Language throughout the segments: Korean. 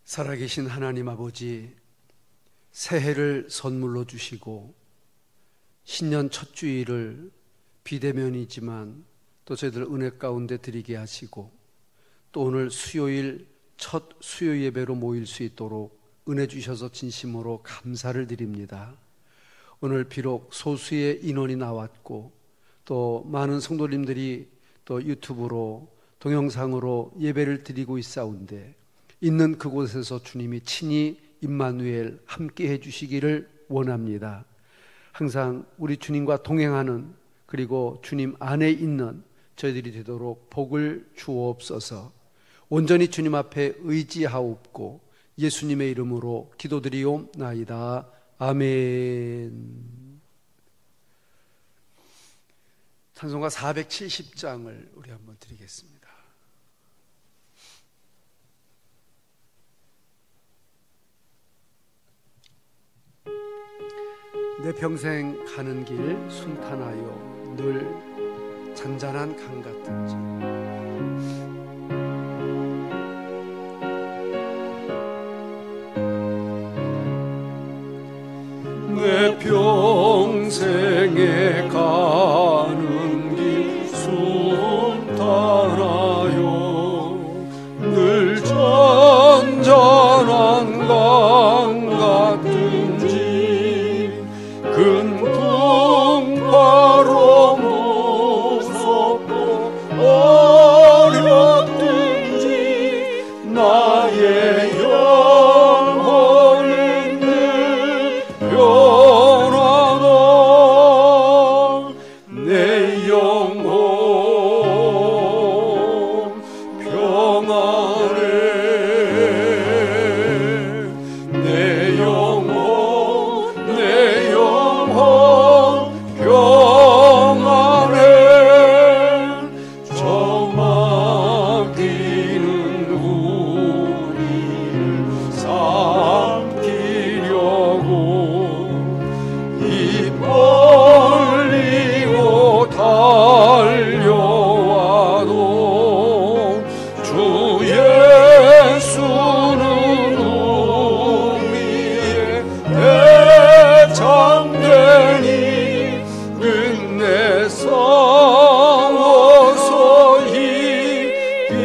살아계신 하나님 아버지, 새해를 선물로 주시고 신년 첫 주일을 비대면이지만 또 저희들 은혜 가운데 드리게 하시고 또 오늘 수요일 첫 수요 예배로 모일 수 있도록 은혜 주셔서 진심으로 감사를 드립니다. 오늘 비록 소수의 인원이 나왔고 또 많은 성도님들이 또 유튜브로 동영상으로 예배를 드리고 있사온데 있는 그곳에서 주님이 친히 임마누엘 함께 해주시기를 원합니다. 항상 우리 주님과 동행하는, 그리고 주님 안에 있는 저희들이 되도록 복을 주옵소서. 온전히 주님 앞에 의지하옵고 예수님의 이름으로 기도드리옵나이다. 아멘. 찬송가 470장을 우리 한번 드리겠습니다. 내 평생 가는 길 순탄하여 늘 잔잔한 강 같은지 내 평생에 가는 길 순탄하여 늘 잔잔한 강 같은지 큰 풍파로 무섭고 어렵든지 나의 영혼은 늘 변하다. 내 영혼 평안해. 내 영혼 평안해. 저 막히는 우리를 삼키려고 입 벌리고 달려와도 주 예수는 우리의 대장되니 끝내 싸워서 이기겠네.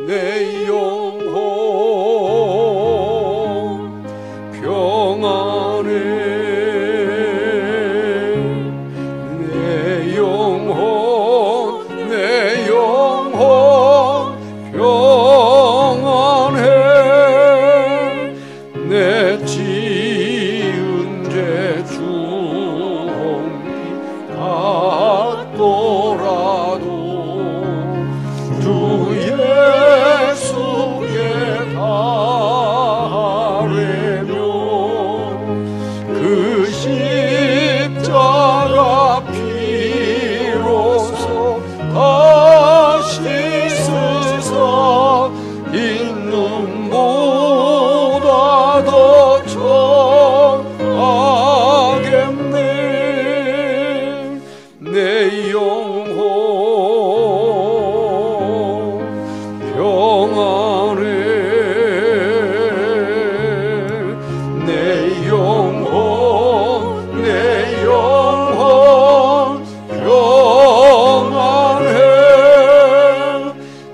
내 영혼 평안해. 내 영혼 평안해. 내 지은 죄 중이 같더라도 주 예수께 다하려면 그 십자가 피로써 다시 쓰사 있는보다 더 정하겠네. 내 영혼 평안해. 내 영혼 평안해.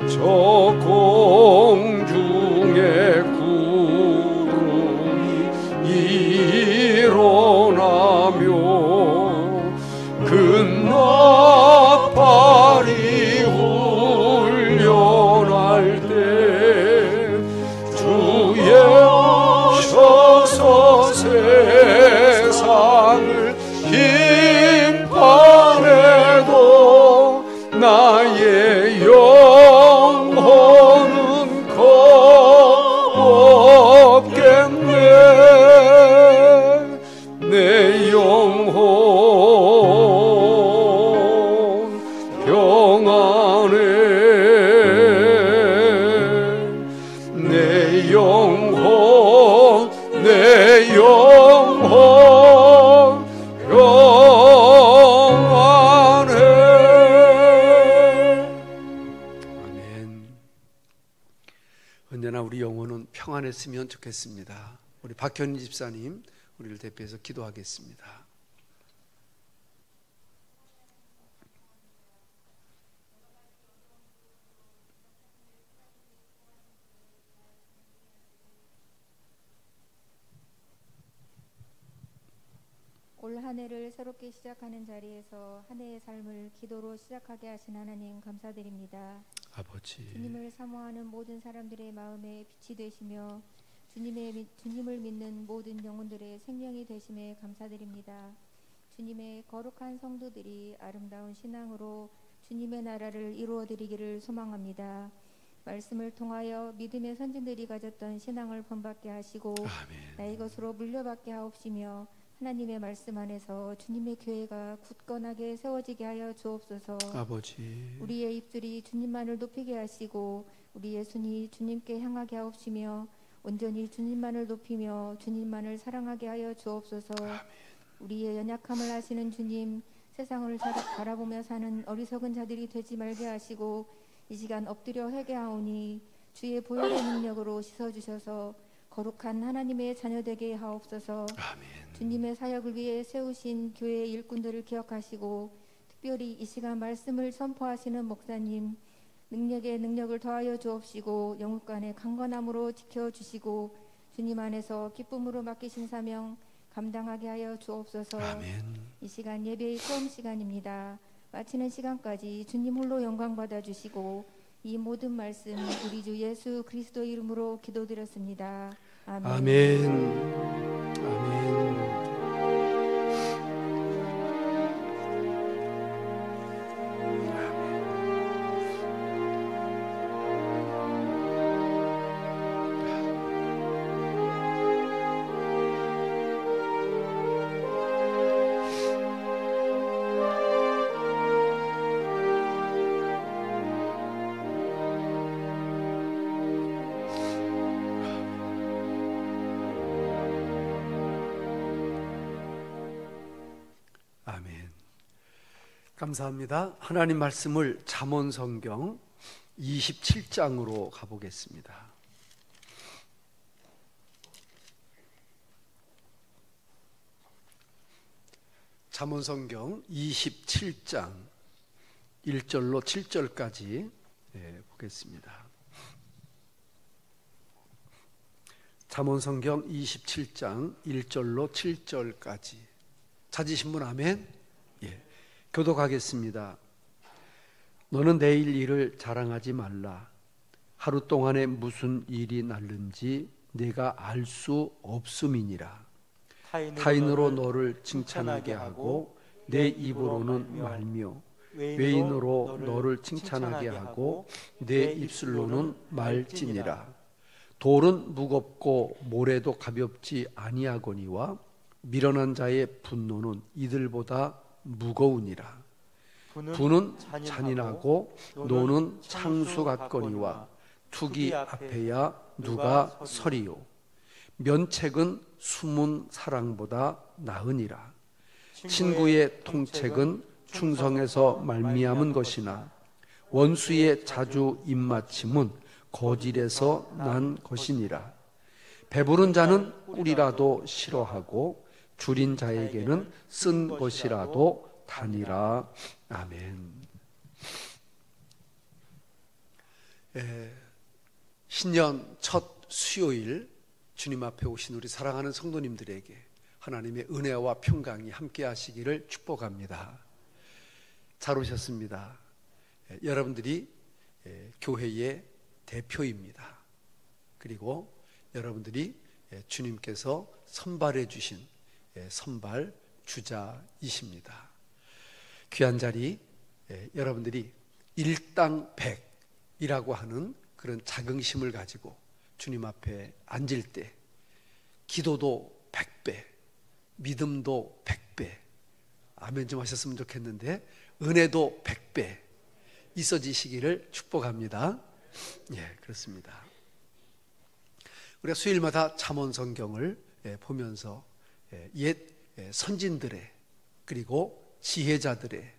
저 공중의 구름이 일어나며 그 나팔이 훈련할 때 주의 오셔서 세상을 심판해도 나의 영혼은 겁없겠네. 내 영혼 평안해. 내 영혼 평안해. 평안했으면 좋겠습니다. 우리 박현희 집사님, 우리를 대표해서 기도하겠습니다. 올 한 해를 새롭게 시작하는 자리에서 한 해의 삶을 기도로 시작하게 하신 하나님 감사드립니다. 아버지, 주님을 사모하는 모든 사람들의 마음에 빛이 되시며 주님을 믿는 모든 영혼들의 생명이 되심에 감사드립니다. 주님의 거룩한 성도들이 아름다운 신앙으로 주님의 나라를 이루어드리기를 소망합니다. 말씀을 통하여 믿음의 선진들이 가졌던 신앙을 본받게 하시고 아멘. 나의 것으로 물려받게 하옵시며 하나님의 말씀 안에서 주님의 교회가 굳건하게 세워지게 하여 주옵소서. 아버지, 우리의 입술이 주님만을 높이게 하시고 우리의 손이 주님께 향하게 하옵시며 온전히 주님만을 높이며 주님만을 사랑하게 하여 주옵소서. 우리의 연약함을 아시는 주님, 세상을 바라보며 사는 어리석은 자들이 되지 말게 하시고 이 시간 엎드려 회개하오니 주의 보혈의 능력으로 씻어주셔서 거룩한 하나님의 자녀되게 하옵소서. 아멘. 주님의 사역을 위해 세우신 교회의 일꾼들을 기억하시고 특별히 이 시간 말씀을 선포하시는 목사님, 능력에 능력을 더하여 주옵시고 영육간의 강건함으로 지켜주시고 주님 안에서 기쁨으로 맡기신 사명 감당하게 하여 주옵소서. 아멘. 이 시간 예배의 처음 시간입니다. 마치는 시간까지 주님 홀로 영광 받아주시고 이 모든 말씀 우리 주 예수 그리스도 이름으로 기도드렸습니다. 아멘. 아멘. 아멘. 아멘. 감사합니다. 하나님 말씀을 잠언성경 27장으로 가보겠습니다. 잠언성경 27장 1절로 7절까지 보겠습니다. 잠언성경 27장 1절로 7절까지 찾으신 분 아멘? 예. 교독하겠습니다. 너는 내일 일을 자랑하지 말라. 하루 동안에 무슨 일이 날는지 내가 알 수 없음이니라. 타인으로 너를 칭찬하게 하고 내 입으로는 말며 외인으로 너를 칭찬하게 하고 내 입술로는 말지니라. 돌은 무겁고 모래도 가볍지 아니하거니와 미련한 자의 분노는 이들보다 무거우니라. 분은 잔인하고 노는 창수 같거니와 투기 앞에야 누가 서리요. 면책은 숨은 사랑보다 나으니라. 친구의 통책은 충성에서 말미암은 것이나 원수의 자주 입맞춤은 거질에서 난 것이니라. 배부른 자는 꿀이라도 싫어하고 줄인 자에게는 쓴 것이라도 다니라. 아멘. 신년 첫 수요일 주님 앞에 오신 우리 사랑하는 성도님들에게 하나님의 은혜와 평강이 함께 하시기를 축복합니다. 잘 오셨습니다. 여러분들이 교회의 대표입니다. 그리고 여러분들이 주님께서 선발해 주신 선발 주자이십니다. 귀한 자리, 여러분들이 일당 백이라고 하는 그런 자긍심을 가지고 주님 앞에 앉을 때 기도도 100배, 믿음도 100배, 아멘 좀 하셨으면 좋겠는데 은혜도 100배 있어지시기를 축복합니다. 예, 그렇습니다. 우리가 수요일마다 잠언성경을 보면서 옛 선진들의 그리고 지혜자들의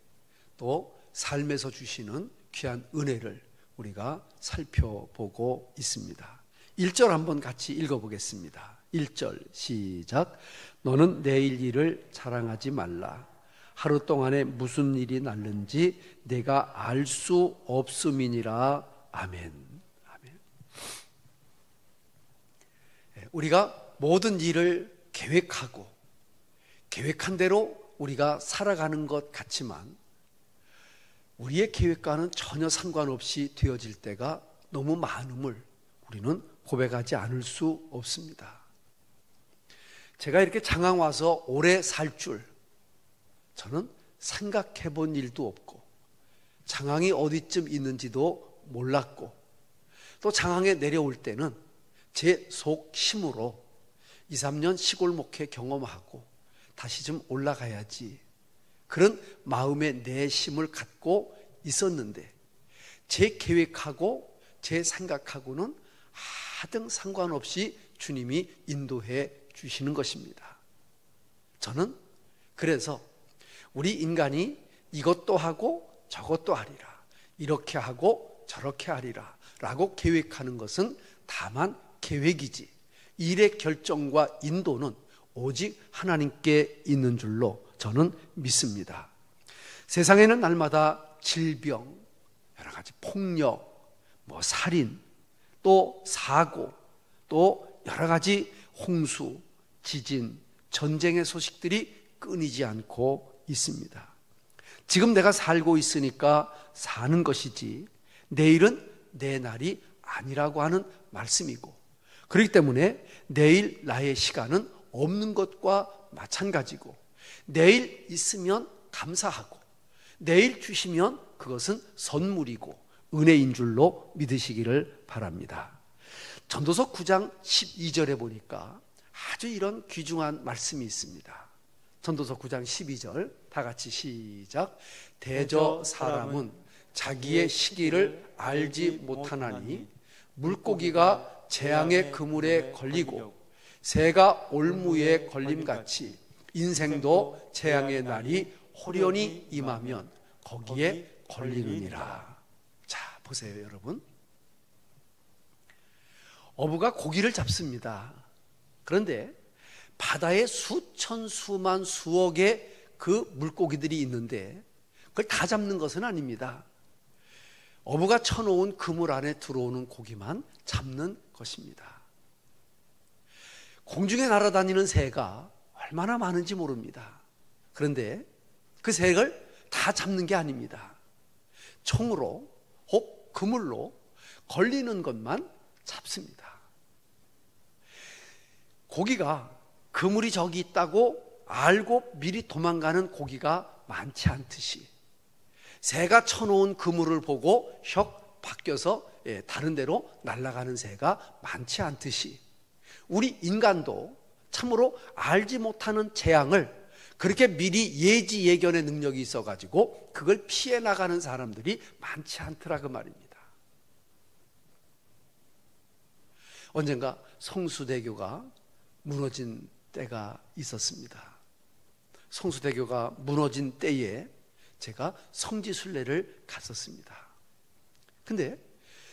또 삶에서 주시는 귀한 은혜를 우리가 살펴보고 있습니다. 1절 한번 같이 읽어보겠습니다. 1절 시작. 너는 내일 일을 자랑하지 말라. 하루 동안에 무슨 일이 날는지 내가 알 수 없음이니라. 아멘. 아멘. 우리가 모든 일을 계획하고 계획한 대로 우리가 살아가는 것 같지만 우리의 계획과는 전혀 상관없이 되어질 때가 너무 많음을 우리는 고백하지 않을 수 없습니다. 제가 이렇게 장항 와서 오래 살 줄 저는 생각해 본 일도 없고 장항이 어디쯤 있는지도 몰랐고 또 장항에 내려올 때는 제 속 힘으로 2, 3년 시골 목회 경험하고 다시 좀 올라가야지 그런 마음의 내심을 갖고 있었는데 제 계획하고 제 생각하고는 하등 상관없이 주님이 인도해 주시는 것입니다. 저는 그래서 우리 인간이 이것도 하고 저것도 하리라, 이렇게 하고 저렇게 하리라 라고 계획하는 것은 다만 계획이지 일의 결정과 인도는 오직 하나님께 있는 줄로 저는 믿습니다. 세상에는 날마다 질병, 여러 가지 폭력, 살인, 또 사고, 또 여러 가지 홍수, 지진, 전쟁의 소식들이 끊이지 않고 있습니다. 지금 내가 살고 있으니까 사는 것이지 내일은 내 날이 아니라고 하는 말씀이고 그렇기 때문에 내일 나의 시간은 없는 것과 마찬가지고 내일 있으면 감사하고 내일 주시면 그것은 선물이고 은혜인 줄로 믿으시기를 바랍니다. 전도서 9장 12절에 보니까 아주 이런 귀중한 말씀이 있습니다. 전도서 9장 12절 다 같이 시작. 대저 사람은 자기의 시기를 알지 못하나니 물고기가 재앙의 그물에 걸리고 새가 올무에 걸림같이 인생도 재앙의 날이 호련히 임하면 거기에 걸리느니라. 자, 보세요 여러분. 어부가 고기를 잡습니다. 그런데 바다에 수천, 수만, 수억의 그 물고기들이 있는데 그걸 다 잡는 것은 아닙니다. 어부가 쳐놓은 그물 안에 들어오는 고기만 잡는 것입니다. 공중에 날아다니는 새가 얼마나 많은지 모릅니다. 그런데 그 새를 다 잡는 게 아닙니다. 총으로 혹 그물로 걸리는 것만 잡습니다. 고기가 그물이 저기 있다고 알고 미리 도망가는 고기가 많지 않듯이 새가 쳐놓은 그물을 보고 혁 바뀌어서 다른 데로 날아가는 새가 많지 않듯이 우리 인간도 참으로 알지 못하는 재앙을 그렇게 미리 예지 예견의 능력이 있어가지고 그걸 피해 나가는 사람들이 많지 않더라 그 말입니다. 언젠가 성수대교가 무너진 때가 있었습니다. 성수대교가 무너진 때에 제가 성지순례를 갔었습니다. 근데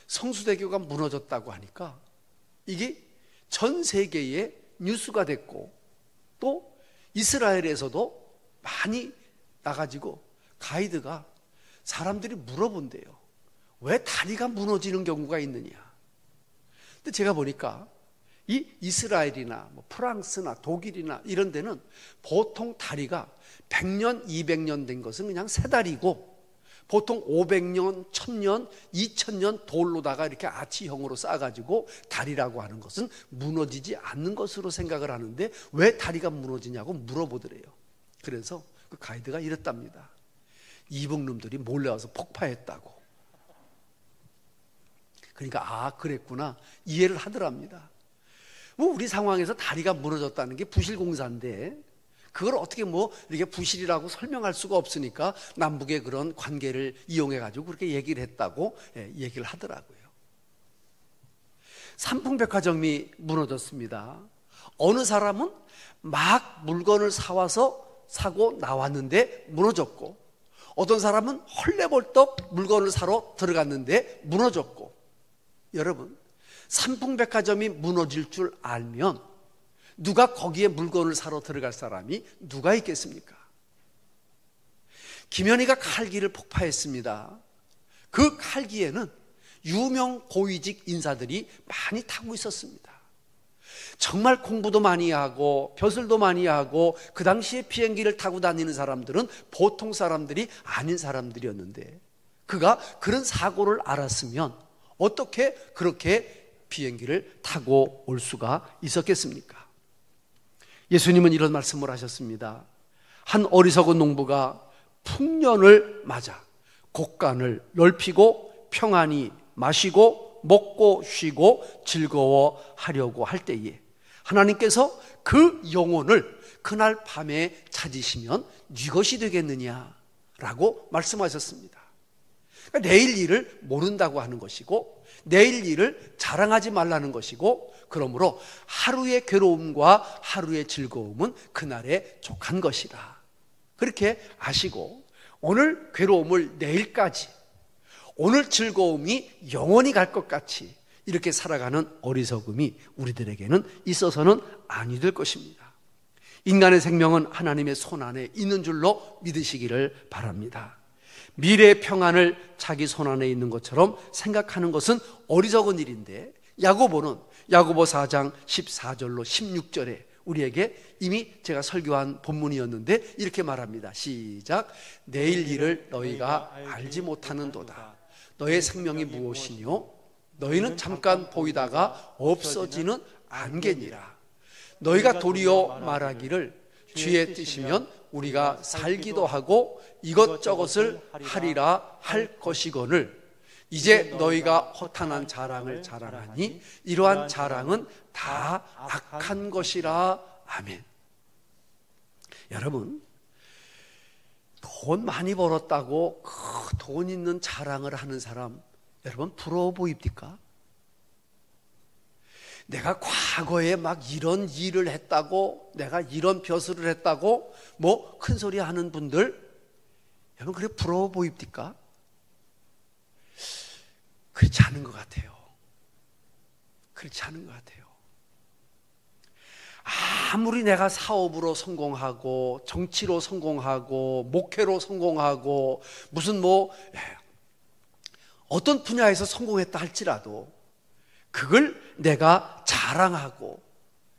성수대교가 무너졌다고 하니까 이게 전 세계에 뉴스가 됐고 또 이스라엘에서도 많이 나가지고 가이드가 사람들이 물어본대요. 왜 다리가 무너지는 경우가 있느냐. 근데 제가 보니까 이 이스라엘이나 프랑스나 독일이나 이런 데는 보통 다리가 100년, 200년 된 것은 그냥 새 다리고 보통 500년, 1000년, 2000년 돌로다가 이렇게 아치형으로 쌓아가지고 다리라고 하는 것은 무너지지 않는 것으로 생각을 하는데 왜 다리가 무너지냐고 물어보더래요. 그래서 그 가이드가 이랬답니다. 이북놈들이 몰래 와서 폭파했다고. 그러니까 그랬구나 이해를 하더랍니다. 우리 상황에서 다리가 무너졌다는 게 부실공사인데 그걸 어떻게 이렇게 부실이라고 설명할 수가 없으니까 남북의 그런 관계를 이용해가지고 그렇게 얘기를 했다고 얘기를 하더라고요. 삼풍백화점이 무너졌습니다. 어느 사람은 막 물건을 사고 나왔는데 무너졌고 어떤 사람은 헐레벌떡 물건을 사러 들어갔는데 무너졌고 여러분 삼풍백화점이 무너질 줄 알면 누가 거기에 물건을 사러 들어갈 사람이 누가 있겠습니까? 김현희가 칼기를 폭파했습니다. 그 칼기에는 유명 고위직 인사들이 많이 타고 있었습니다. 정말 공부도 많이 하고 벼슬도 많이 하고 그 당시에 비행기를 타고 다니는 사람들은 보통 사람들이 아닌 사람들이었는데 그가 그런 사고를 알았으면 어떻게 그렇게 비행기를 타고 올 수가 있었겠습니까? 예수님은 이런 말씀을 하셨습니다. 한 어리석은 농부가 풍년을 맞아 곡간을 넓히고 평안히 마시고 먹고 쉬고 즐거워하려고 할 때에 하나님께서 그 영혼을 그날 밤에 찾으시면 네 것이 되겠느냐라고 말씀하셨습니다. 그러니까 내일 일을 모른다고 하는 것이고 내일 일을 자랑하지 말라는 것이고 그러므로 하루의 괴로움과 하루의 즐거움은 그날에 족한 것이다. 그렇게 아시고 오늘 괴로움을 내일까지 오늘 즐거움이 영원히 갈 것 같이 이렇게 살아가는 어리석음이 우리들에게는 있어서는 아니 될 것입니다. 인간의 생명은 하나님의 손 안에 있는 줄로 믿으시기를 바랍니다. 미래의 평안을 자기 손 안에 있는 것처럼 생각하는 것은 어리석은 일인데 야고보는 야고보 4장 14절로 16절에 우리에게 이미 제가 설교한 본문이었는데 이렇게 말합니다. 시작. 내일 일을 너희가 알지 못하는도다. 너의 생명이 무엇이뇨? 너희는 잠깐 보이다가 없어지는 안개니라. 너희가 도리어 말하기를 주의 뜻이면 우리가 살기도 하고 이것저것을 하리라 할 것이거늘 이제 너희가 허탄한 자랑을 자랑하니 이러한 자랑은 다 악한 것이라. 아멘. 여러분, 돈 많이 벌었다고 그 돈 있는 자랑을 하는 사람 여러분 부러워 보입니까? 내가 과거에 막 이런 일을 했다고 내가 이런 벼슬을 했다고 뭐 큰소리 하는 분들 여러분 그래 부러워 보입니까? 그렇지 않은 것 같아요. 그렇지 않은 것 같아요. 아무리 내가 사업으로 성공하고 정치로 성공하고 목회로 성공하고 무슨 어떤 분야에서 성공했다 할지라도 그걸 내가 자랑하고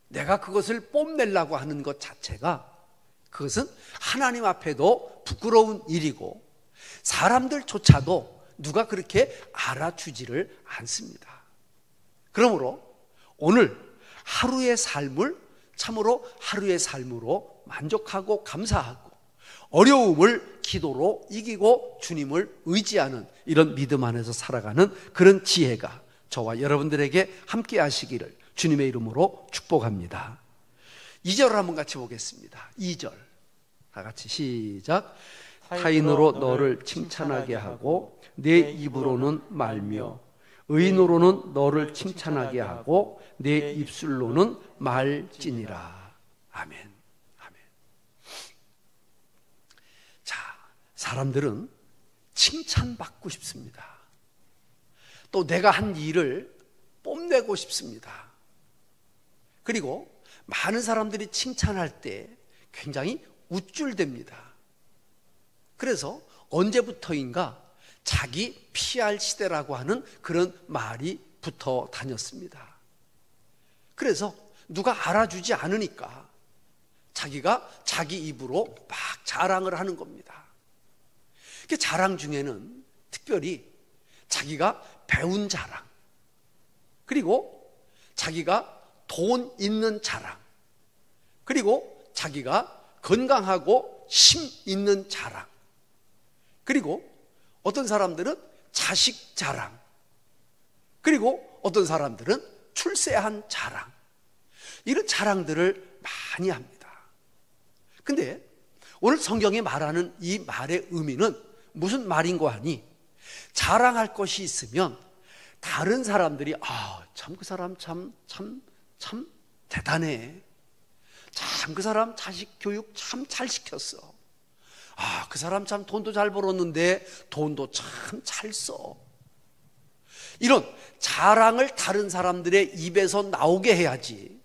내가 그것을 뽐내려고 하는 것 자체가 그것은 하나님 앞에도 부끄러운 일이고 사람들조차도 누가 그렇게 알아주지를 않습니다. 그러므로 오늘 하루의 삶을 참으로 하루의 삶으로 만족하고 감사하고 어려움을 기도로 이기고 주님을 의지하는 이런 믿음 안에서 살아가는 그런 지혜가 저와 여러분들에게 함께 하시기를 주님의 이름으로 축복합니다. 2절 한번 같이 보겠습니다. 2절 다 같이 시작. 타인으로 너를 칭찬하게 하고 내 입으로는 말며 의인으로는 너를 칭찬하게 하고 내 입술로는 말지니라. 아멘. 아멘. 자, 사람들은 칭찬받고 싶습니다. 또 내가 한 일을 뽐내고 싶습니다. 그리고 많은 사람들이 칭찬할 때 굉장히 우쭐댑니다. 그래서 언제부터인가 자기 PR 시대라고 하는 그런 말이 붙어 다녔습니다. 그래서 누가 알아주지 않으니까 자기가 자기 입으로 막 자랑을 하는 겁니다. 그 자랑 중에는 특별히 자기가 배운 자랑, 그리고 자기가 돈 있는 자랑, 그리고 자기가 건강하고 힘 있는 자랑, 그리고 어떤 사람들은 자식 자랑, 그리고 어떤 사람들은 출세한 자랑, 이런 자랑들을 많이 합니다. 근데 오늘 성경이 말하는 이 말의 의미는 무슨 말인고 하니 자랑할 것이 있으면 다른 사람들이 참 그 사람 참 대단해. 참 그 사람 자식 교육 참 잘 시켰어. 그 사람 참 돈도 잘 벌었는데 돈도 참 잘 써. 이런 자랑을 다른 사람들의 입에서 나오게 해야지,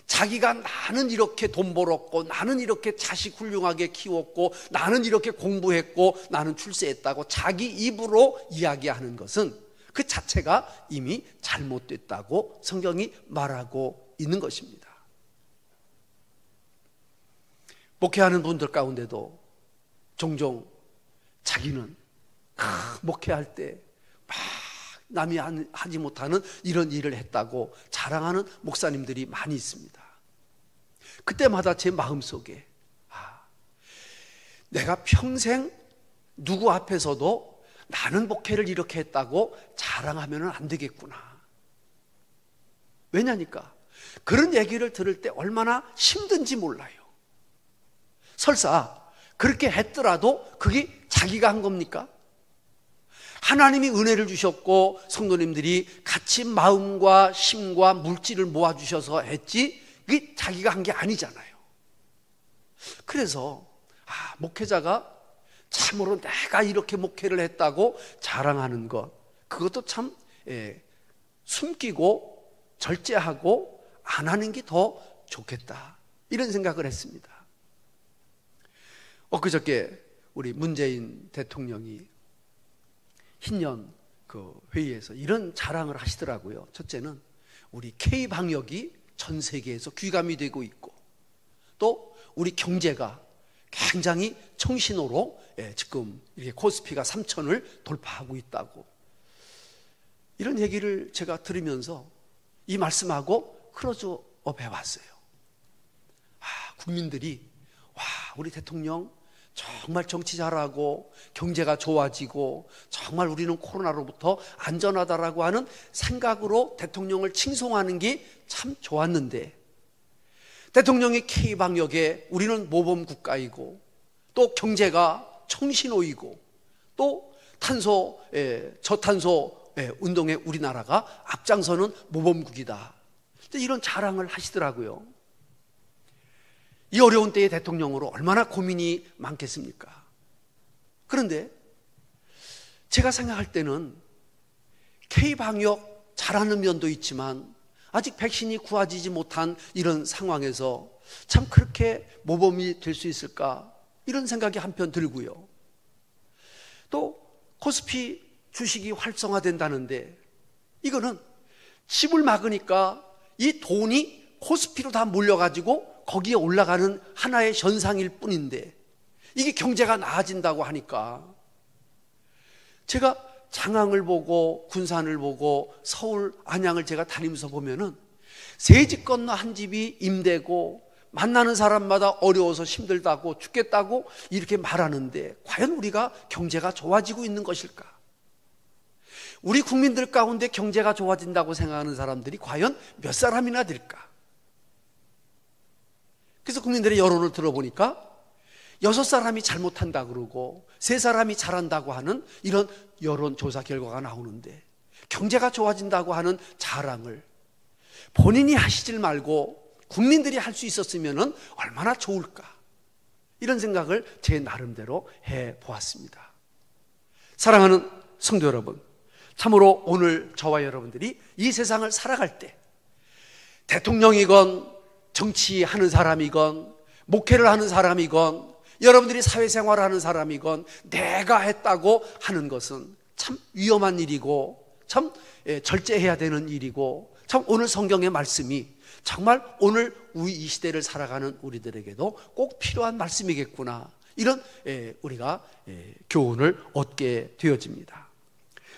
자기가 나는 이렇게 돈 벌었고, 나는 이렇게 자식 훌륭하게 키웠고, 나는 이렇게 공부했고, 나는 출세했다고 자기 입으로 이야기하는 것은 그 자체가 이미 잘못됐다고 성경이 말하고 있는 것입니다. 목회하는 분들 가운데도 종종 자기는 목회할 때 막 남이 하지 못하는 이런 일을 했다고 자랑하는 목사님들이 많이 있습니다. 그때마다 제 마음속에 내가 평생 누구 앞에서도 나는 목회를 이렇게 했다고 자랑하면 안 되겠구나. 왜냐니까 그런 얘기를 들을 때 얼마나 힘든지 몰라요. 설사 그렇게 했더라도 그게 자기가 한 겁니까? 하나님이 은혜를 주셨고 성도님들이 같이 마음과 힘과 물질을 모아주셔서 했지, 그게 자기가 한 게 아니잖아요. 그래서 목회자가 참으로 내가 이렇게 목회를 했다고 자랑하는 것, 그것도 참 숨기고 절제하고 안 하는 게 더 좋겠다, 이런 생각을 했습니다. 엊그저께 우리 문재인 대통령이 신년 그 회의에서 이런 자랑을 하시더라고요. 첫째는 우리 K방역이 전 세계에서 귀감이 되고 있고, 또 우리 경제가 굉장히 청신호로 지금 이렇게 코스피가 3,000을 돌파하고 있다고, 이런 얘기를 제가 들으면서 이 말씀하고 클로즈업해 왔어요. 국민들이 우리 대통령 정말 정치 잘하고 경제가 좋아지고 정말 우리는 코로나로부터 안전하다라고 하는 생각으로 대통령을 칭송하는 게 참 좋았는데, 대통령이 K방역에 우리는 모범 국가이고, 또 경제가 청신호이고, 또 저탄소 운동에 우리나라가 앞장서는 모범국이다, 이런 자랑을 하시더라고요. 이 어려운 때의 대통령으로 얼마나 고민이 많겠습니까? 그런데 제가 생각할 때는 K방역 잘하는 면도 있지만 아직 백신이 구하지지 못한 이런 상황에서 참 그렇게 모범이 될 수 있을까, 이런 생각이 한편 들고요. 또 코스피 주식이 활성화된다는데 이거는 집을 막으니까 이 돈이 코스피로 다 몰려가지고 거기에 올라가는 하나의 현상일 뿐인데, 이게 경제가 나아진다고 하니까, 제가 장항을 보고 군산을 보고 서울 안양을 제가 다니면서 보면은 세 집 건너 한 집이 임대고 만나는 사람마다 어려워서 힘들다고 죽겠다고 이렇게 말하는데, 과연 우리가 경제가 좋아지고 있는 것일까? 우리 국민들 가운데 경제가 좋아진다고 생각하는 사람들이 과연 몇 사람이나 될까? 그래서 국민들의 여론을 들어보니까 6사람이 잘못한다 그러고 3사람이 잘한다고 하는 이런 여론조사 결과가 나오는데, 경제가 좋아진다고 하는 자랑을 본인이 하시질 말고 국민들이 할 수 있었으면 얼마나 좋을까, 이런 생각을 제 나름대로 해보았습니다. 사랑하는 성도 여러분, 참으로 오늘 저와 여러분들이 이 세상을 살아갈 때 대통령이건 정치하는 사람이건 목회를 하는 사람이건 여러분들이 사회생활을 하는 사람이건 내가 했다고 하는 것은 참 위험한 일이고 참 절제해야 되는 일이고, 참 오늘 성경의 말씀이 정말 오늘 우리 이 시대를 살아가는 우리들에게도 꼭 필요한 말씀이겠구나, 이런 우리가 교훈을 얻게 되어집니다.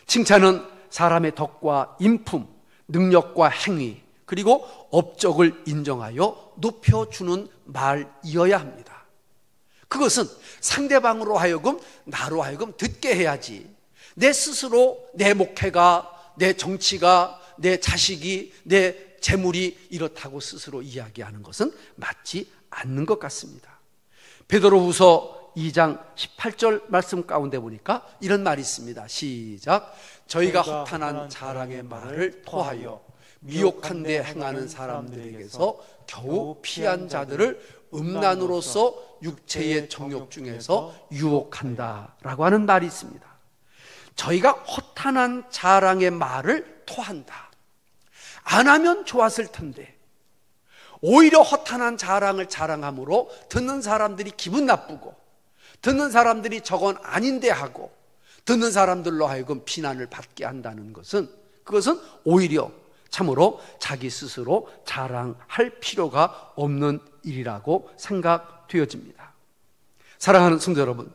칭찬은 사람의 덕과 인품, 능력과 행위, 그리고 업적을 인정하여 높여주는 말이어야 합니다. 그것은 상대방으로 하여금 나로 하여금 듣게 해야지, 내 스스로 내 목회가, 내 정치가, 내 자식이, 내 재물이 이렇다고 스스로 이야기하는 것은 맞지 않는 것 같습니다. 베드로후서 2장 18절 말씀 가운데 보니까 이런 말이 있습니다. 시작. 저희가 허탄한 자랑의 말을 토하여 미혹한 데 행하는 사람들에게서 겨우 피한 자들을 음란으로서 육체의 정욕 중에서 유혹한다 라고 하는 말이 있습니다. 저희가 허탄한 자랑의 말을 토한다. 안 하면 좋았을 텐데 오히려 허탄한 자랑을 자랑함으로 듣는 사람들이 기분 나쁘고 듣는 사람들이 저건 아닌데 하고 듣는 사람들로 하여금 비난을 받게 한다는 것은 그것은 오히려 참으로 자기 스스로 자랑할 필요가 없는 일이라고 생각되어집니다. 사랑하는 성도 여러분,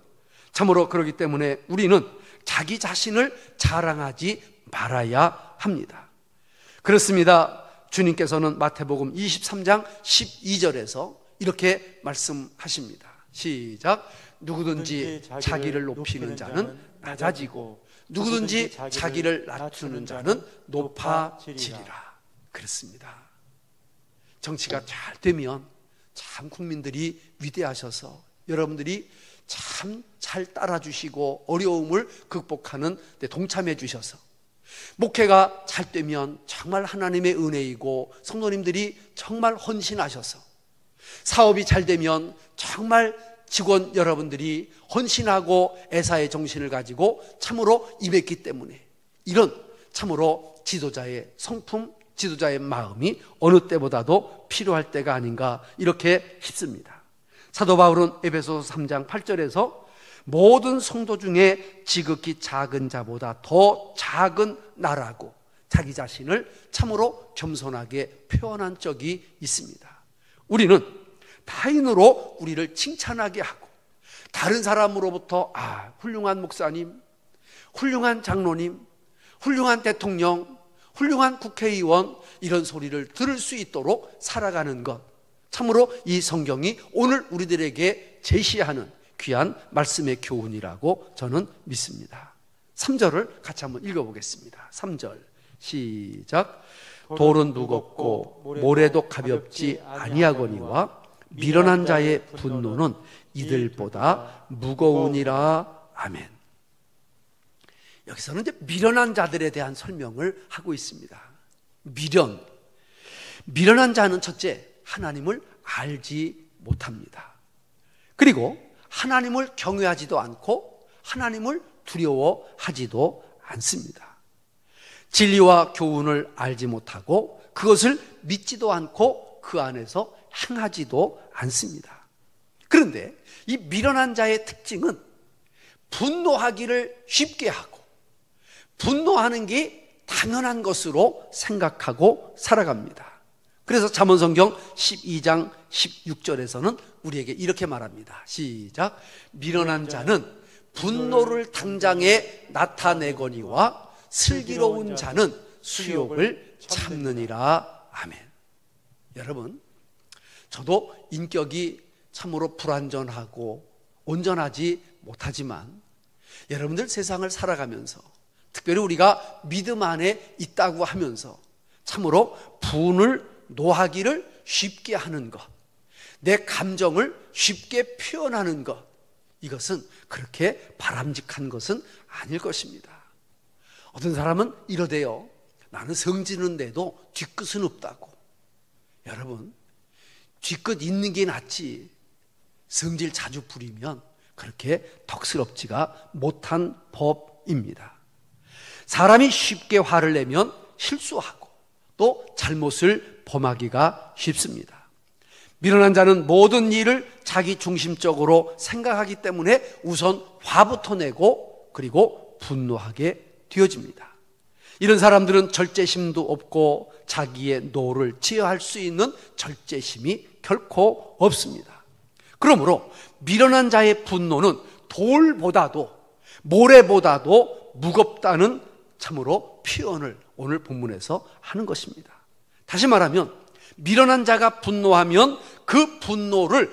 참으로 그렇기 때문에 우리는 자기 자신을 자랑하지 말아야 합니다. 그렇습니다. 주님께서는 마태복음 23장 12절에서 이렇게 말씀하십니다. 시작. 누구든지 자기를 높이는 자는 낮아지고 누구든지 자기를 낮추는 자는 높아지리라. 그렇습니다. 정치가 잘 되면 참 국민들이 위대하셔서 여러분들이 참 잘 따라주시고 어려움을 극복하는 데 동참해 주셔서 목회가 잘 되면 정말 하나님의 은혜이고 성도님들이 정말 헌신하셔서 사업이 잘 되면 정말 직원 여러분들이 헌신하고 애사의 정신을 가지고 참으로 임했기 때문에 이런 참으로 지도자의 성품, 지도자의 마음이 어느 때보다도 필요할 때가 아닌가 이렇게 싶습니다. 사도 바울은 에베소서 3장 8절에서 모든 성도 중에 지극히 작은 자보다 더 작은 나라고 자기 자신을 참으로 겸손하게 표현한 적이 있습니다. 우리는 타인으로 우리를 칭찬하게 하고 다른 사람으로부터 훌륭한 목사님, 훌륭한 장로님, 훌륭한 대통령, 훌륭한 국회의원 이런 소리를 들을 수 있도록 살아가는 것, 참으로 이 성경이 오늘 우리들에게 제시하는 귀한 말씀의 교훈이라고 저는 믿습니다. 3절을 같이 한번 읽어보겠습니다. 3절 시작. 돌은 무겁고 모래도 가볍지 아니하거니와 미련한 자의 분노는 이들보다 무거우니라. 아멘. 여기서는 이제 미련한 자들에 대한 설명을 하고 있습니다. 미련한 자는 첫째, 하나님을 알지 못합니다. 그리고 하나님을 경외하지도 않고 하나님을 두려워하지도 않습니다. 진리와 교훈을 알지 못하고 그것을 믿지도 않고 그 안에서 행하지도 않습니다. 그런데 이 미련한 자의 특징은 분노하기를 쉽게 하고 분노하는 게 당연한 것으로 생각하고 살아갑니다. 그래서 잠언성경 12장 16절에서는 우리에게 이렇게 말합니다. 시작. 미련한 자는 분노를 당장에 나타내거니와 슬기로운 자는 수욕을 참느니라. 아멘. 여러분, 저도 인격이 참으로 불완전하고 온전하지 못하지만 여러분들 세상을 살아가면서 특별히 우리가 믿음 안에 있다고 하면서 참으로 분을 노하기를 쉽게 하는 것, 내 감정을 쉽게 표현하는 것, 이것은 그렇게 바람직한 것은 아닐 것입니다. 어떤 사람은 이러대요. 나는 성질은데도 뒤끝은 없다고. 여러분, 뒤끝 있는 게 낫지 성질 자주 부리면 그렇게 덕스럽지가 못한 법입니다. 사람이 쉽게 화를 내면 실수하고 또 잘못을 범하기가 쉽습니다. 미련한 자는 모든 일을 자기 중심적으로 생각하기 때문에 우선 화부터 내고 그리고 분노하게 되어집니다. 이런 사람들은 절제심도 없고 자기의 노를 제어할 수 있는 절제심이 결코 없습니다. 그러므로 미련한 자의 분노는 돌보다도 모래보다도 무겁다는 참으로 표현을 오늘 본문에서 하는 것입니다. 다시 말하면 미련한 자가 분노하면 그 분노를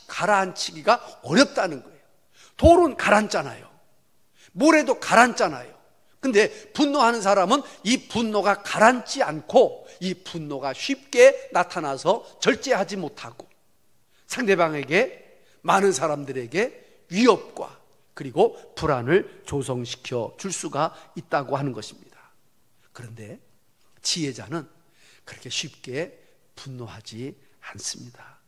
가라앉히기가 어렵다는 거예요. 돌은 가라앉잖아요. 모래도 가라앉잖아요. 근데 분노하는 사람은 이 분노가 가라앉지 않고 이 분노가 쉽게 나타나서 절제하지 못하고 상대방에게, 많은 사람들에게 위협과 그리고 불안을 조성시켜 줄 수가 있다고 하는 것입니다. 그런데 지혜자는 그렇게 쉽게 분노하지 않습니다.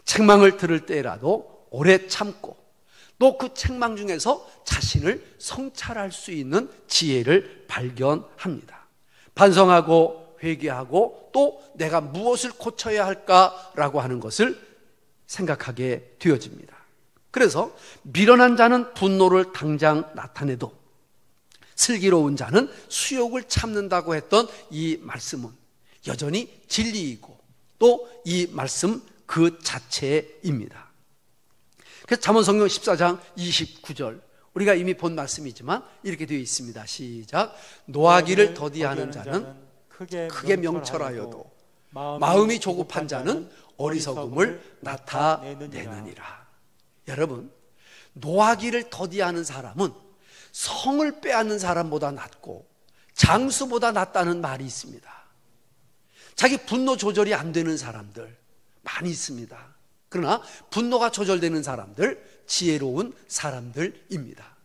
책망을 들을 때라도 오래 참고 또 그 책망 중에서 자신을 성찰할 수 있는 지혜를 발견합니다. 반성하고 회개하고 또 내가 무엇을 고쳐야 할까라고 하는 것을 생각하게 되어집니다. 그래서 미련한 자는 분노를 당장 나타내도 슬기로운 자는 수욕을 참는다고 했던 이 말씀은 여전히 진리이고 또 이 말씀 그 자체입니다. 그래서 잠언성경 14장 29절, 우리가 이미 본 말씀이지만 이렇게 되어 있습니다. 시작. 노하기를 더디하는 자는 크게 명철하여도 마음이 조급한 자는 어리석음을 나타내느니라. 여러분, 노하기를 더디하는 사람은 성을 빼앗는 사람보다 낫고 장수보다 낫다는 말이 있습니다. 자기 분노 조절이 안 되는 사람들 많이 있습니다. 그러나 분노가 조절되는 사람들, 지혜로운 사람들입니다.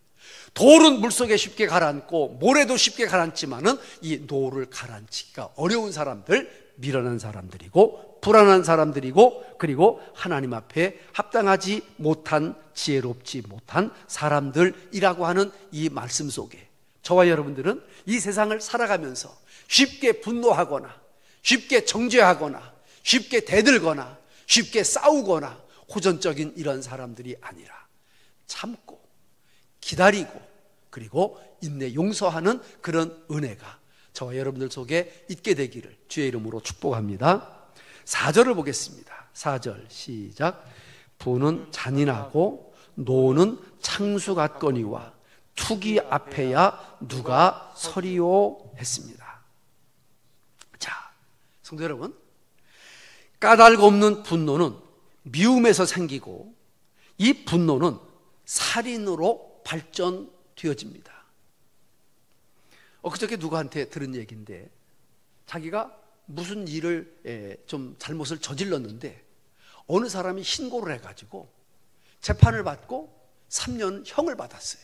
돌은 물속에 쉽게 가라앉고 모래도 쉽게 가라앉지만은 이 노를 가라앉히기가 어려운 사람들, 미련한 사람들이고 불안한 사람들이고 그리고 하나님 앞에 합당하지 못한, 지혜롭지 못한 사람들이라고 하는 이 말씀 속에 저와 여러분들은 이 세상을 살아가면서 쉽게 분노하거나 쉽게 정죄하거나 쉽게 대들거나 쉽게 싸우거나 호전적인 이런 사람들이 아니라 참고 기다리고 그리고 인내 용서하는 그런 은혜가 저와 여러분들 속에 있게 되기를 주의 이름으로 축복합니다. 4절을 보겠습니다. 4절 시작. 부는 잔인하고 노는 창수 같거니와 투기 앞에야 누가 서리요 했습니다. 자, 성도 여러분, 까닭 없는 분노는 미움에서 생기고 이 분노는 살인으로 발전되어집니다. 그저께 누구한테 들은 얘기인데 자기가 무슨 일을 좀 잘못을 저질렀는데 어느 사람이 신고를 해가지고 재판을 받고 3년 형을 받았어요.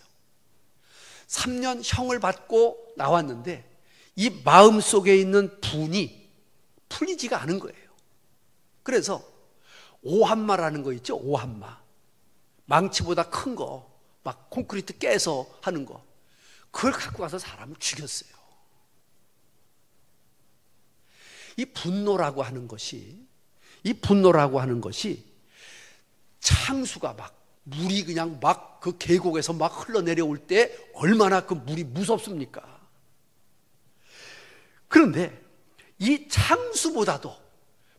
3년 형을 받고 나왔는데 이 마음속에 있는 분이 풀리지가 않은 거예요. 그래서 오한마라는 거 있죠. 오한마, 망치보다 큰 거, 막 콘크리트 깨서 하는 거, 그걸 갖고 가서 사람을 죽였어요. 이 분노라고 하는 것이 창수가 막 물이 그냥 막 그 계곡에서 막 흘러내려올 때 얼마나 그 물이 무섭습니까? 그런데 이 창수보다도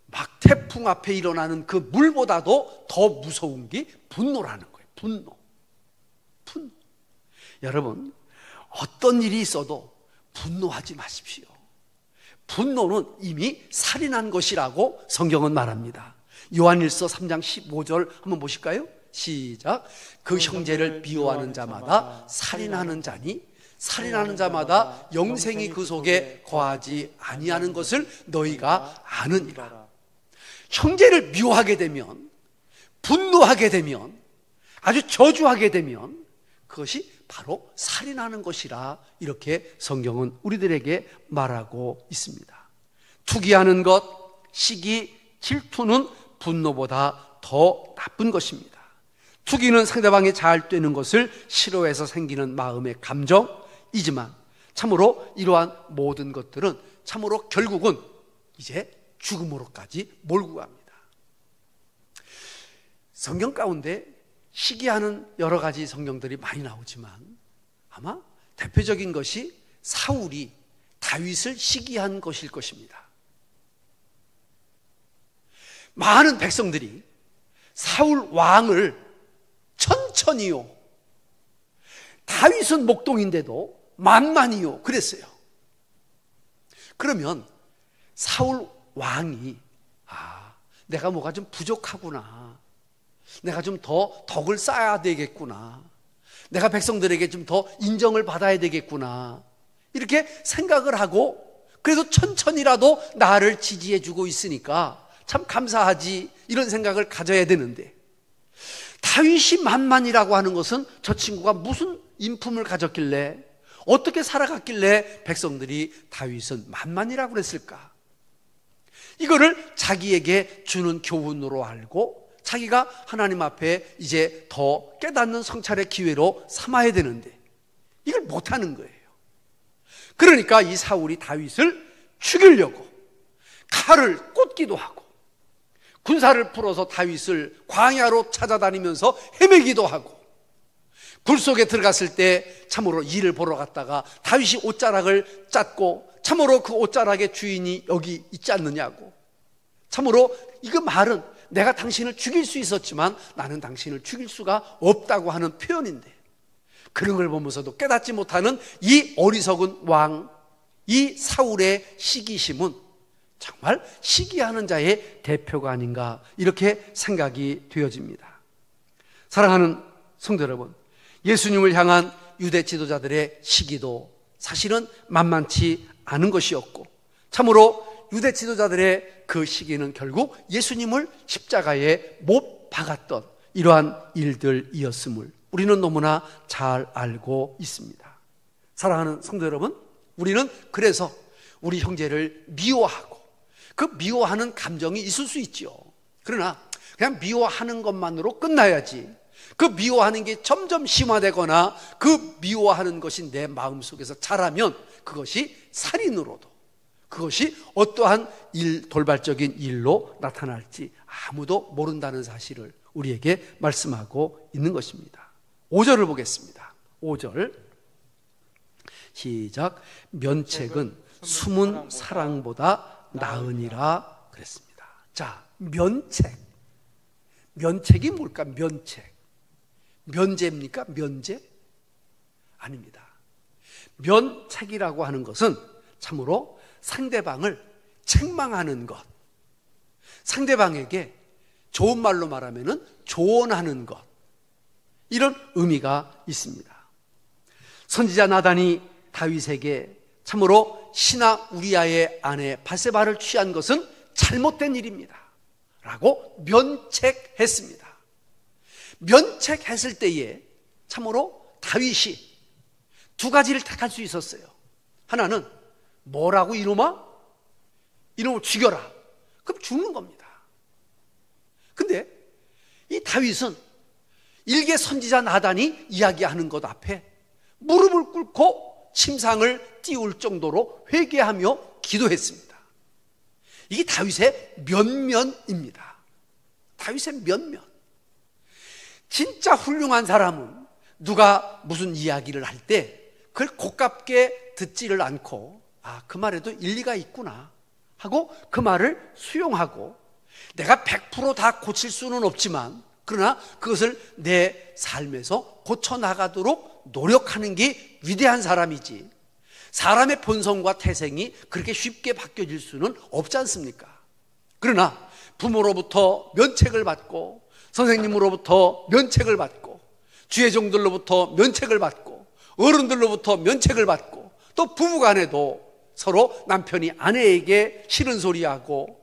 막 태풍 앞에 일어나는 그 물보다도 더 무서운 게 분노라는 거예요. 분노. 여러분, 어떤 일이 있어도 분노하지 마십시오. 분노는 이미 살인한 것이라고 성경은 말합니다. 요한일서 3장 15절 한번 보실까요? 시작. 그 형제를 미워하는 자마다 살인하는 자니 살인하는 자마다 영생이 그 속에 거하지 아니하는 것을 너희가 아느니라. 형제를 미워하게 되면, 분노하게 되면, 아주 저주하게 되면 그것이 바로 살인하는 것이라 이렇게 성경은 우리들에게 말하고 있습니다. 투기하는 것, 시기, 질투는 분노보다 더 나쁜 것입니다. 투기는 상대방이 잘 되는 것을 싫어해서 생기는 마음의 감정이지만 참으로 이러한 모든 것들은 참으로 결국은 이제 죽음으로까지 몰고 갑니다. 성경 가운데 시기하는 여러 가지 성경들이 많이 나오지만 아마 대표적인 것이 사울이 다윗을 시기한 것일 것입니다. 많은 백성들이 사울 왕을 천천히요, 다윗은 목동인데도 만만히요 그랬어요. 그러면 사울 왕이 내가 뭐가 좀 부족하구나, 내가 좀 더 덕을 쌓아야 되겠구나, 내가 백성들에게 좀 더 인정을 받아야 되겠구나 이렇게 생각을 하고 그래도 천천히라도 나를 지지해주고 있으니까 참 감사하지 이런 생각을 가져야 되는데 다윗이 만만이라고 하는 것은 저 친구가 무슨 인품을 가졌길래 어떻게 살아갔길래 백성들이 다윗은 만만이라고 그랬을까? 이거를 자기에게 주는 교훈으로 알고 자기가 하나님 앞에 이제 더 깨닫는 성찰의 기회로 삼아야 되는데 이걸 못하는 거예요. 그러니까 이 사울이 다윗을 죽이려고 칼을 꽂기도 하고 군사를 풀어서 다윗을 광야로 찾아다니면서 헤매기도 하고 굴 속에 들어갔을 때 참으로 일을 보러 갔다가 다윗이 옷자락을 짰고 참으로 그 옷자락의 주인이 여기 있지 않느냐고, 참으로 이거 말은 내가 당신을 죽일 수 있었지만 나는 당신을 죽일 수가 없다고 하는 표현인데, 그런 걸 보면서도 깨닫지 못하는 이 어리석은 왕, 이 사울의 시기심은 정말 시기하는 자의 대표가 아닌가, 이렇게 생각이 되어집니다. 사랑하는 성도 여러분, 예수님을 향한 유대 지도자들의 시기도 사실은 만만치 않은 것이었고, 참으로 유대 지도자들의 그 시기는 결국 예수님을 십자가에 못 박았던 이러한 일들이었음을 우리는 너무나 잘 알고 있습니다. 사랑하는 성도 여러분, 우리는 그래서 우리 형제를 미워하고, 그 미워하는 감정이 있을 수 있죠. 그러나 그냥 미워하는 것만으로 끝나야지, 그 미워하는 게 점점 심화되거나 그 미워하는 것이 내 마음속에서 자라면 그것이 살인으로도, 그것이 어떠한 돌발적인 일로 나타날지 아무도 모른다는 사실을 우리에게 말씀하고 있는 것입니다. 5절을 보겠습니다. 5절 시작. 면책은 숨은 사랑보다 나으니라 그랬습니다. 자, 면책이 뭘까? 면제입니까? 면제? 아닙니다. 면책이라고 하는 것은 참으로 상대방을 책망하는 것, 상대방에게 좋은 말로 말하면 조언하는 것, 이런 의미가 있습니다. 선지자 나단이 다윗에게 참으로 신하 우리아의 아내 바세바를 취한 것은 잘못된 일입니다 라고 면책했습니다. 면책했을 때에 참으로 다윗이 두 가지를 택할 수 있었어요. 하나는 뭐라고, 이놈아? 이놈을 죽여라. 그럼 죽는 겁니다. 근데 이 다윗은 일개 선지자 나단이 이야기하는 것 앞에 무릎을 꿇고 침상을 띄울 정도로 회개하며 기도했습니다. 이게 다윗의 면면입니다. 다윗의 면면. 진짜 훌륭한 사람은 누가 무슨 이야기를 할 때 그걸 고깝게 듣지를 않고, 아, 그 말에도 일리가 있구나 하고 그 말을 수용하고, 내가 100% 다 고칠 수는 없지만 그러나 그것을 내 삶에서 고쳐나가도록 노력하는 게 위대한 사람이지, 사람의 본성과 태생이 그렇게 쉽게 바뀌어질 수는 없지 않습니까? 그러나 부모로부터 면책을 받고, 선생님으로부터 면책을 받고, 주의종들로부터 면책을 받고, 어른들로부터 면책을 받고, 또 부부간에도 서로 남편이 아내에게 싫은 소리하고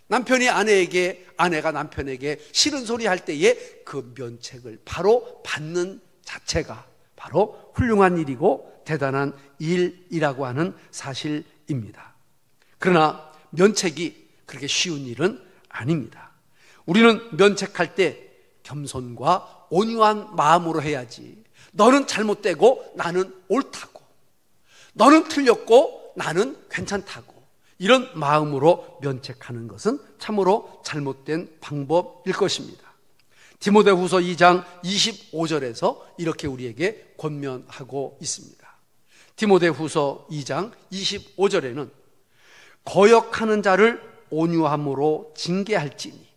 남편이 아내에게, 아내가 남편에게 싫은 소리 할 때에 그 면책을 바로 받는 자체가 바로 훌륭한 일이고 대단한 일이라고 하는 사실입니다. 그러나 면책이 그렇게 쉬운 일은 아닙니다. 우리는 면책할 때 겸손과 온유한 마음으로 해야지, 너는 잘못되고 나는 옳다고, 너는 틀렸고 나는 괜찮다고, 이런 마음으로 면책하는 것은 참으로 잘못된 방법일 것입니다. 디모데후서 2장 25절에서 이렇게 우리에게 권면하고 있습니다. 디모데후서 2장 25절에는 거역하는 자를 온유함으로 징계할지니,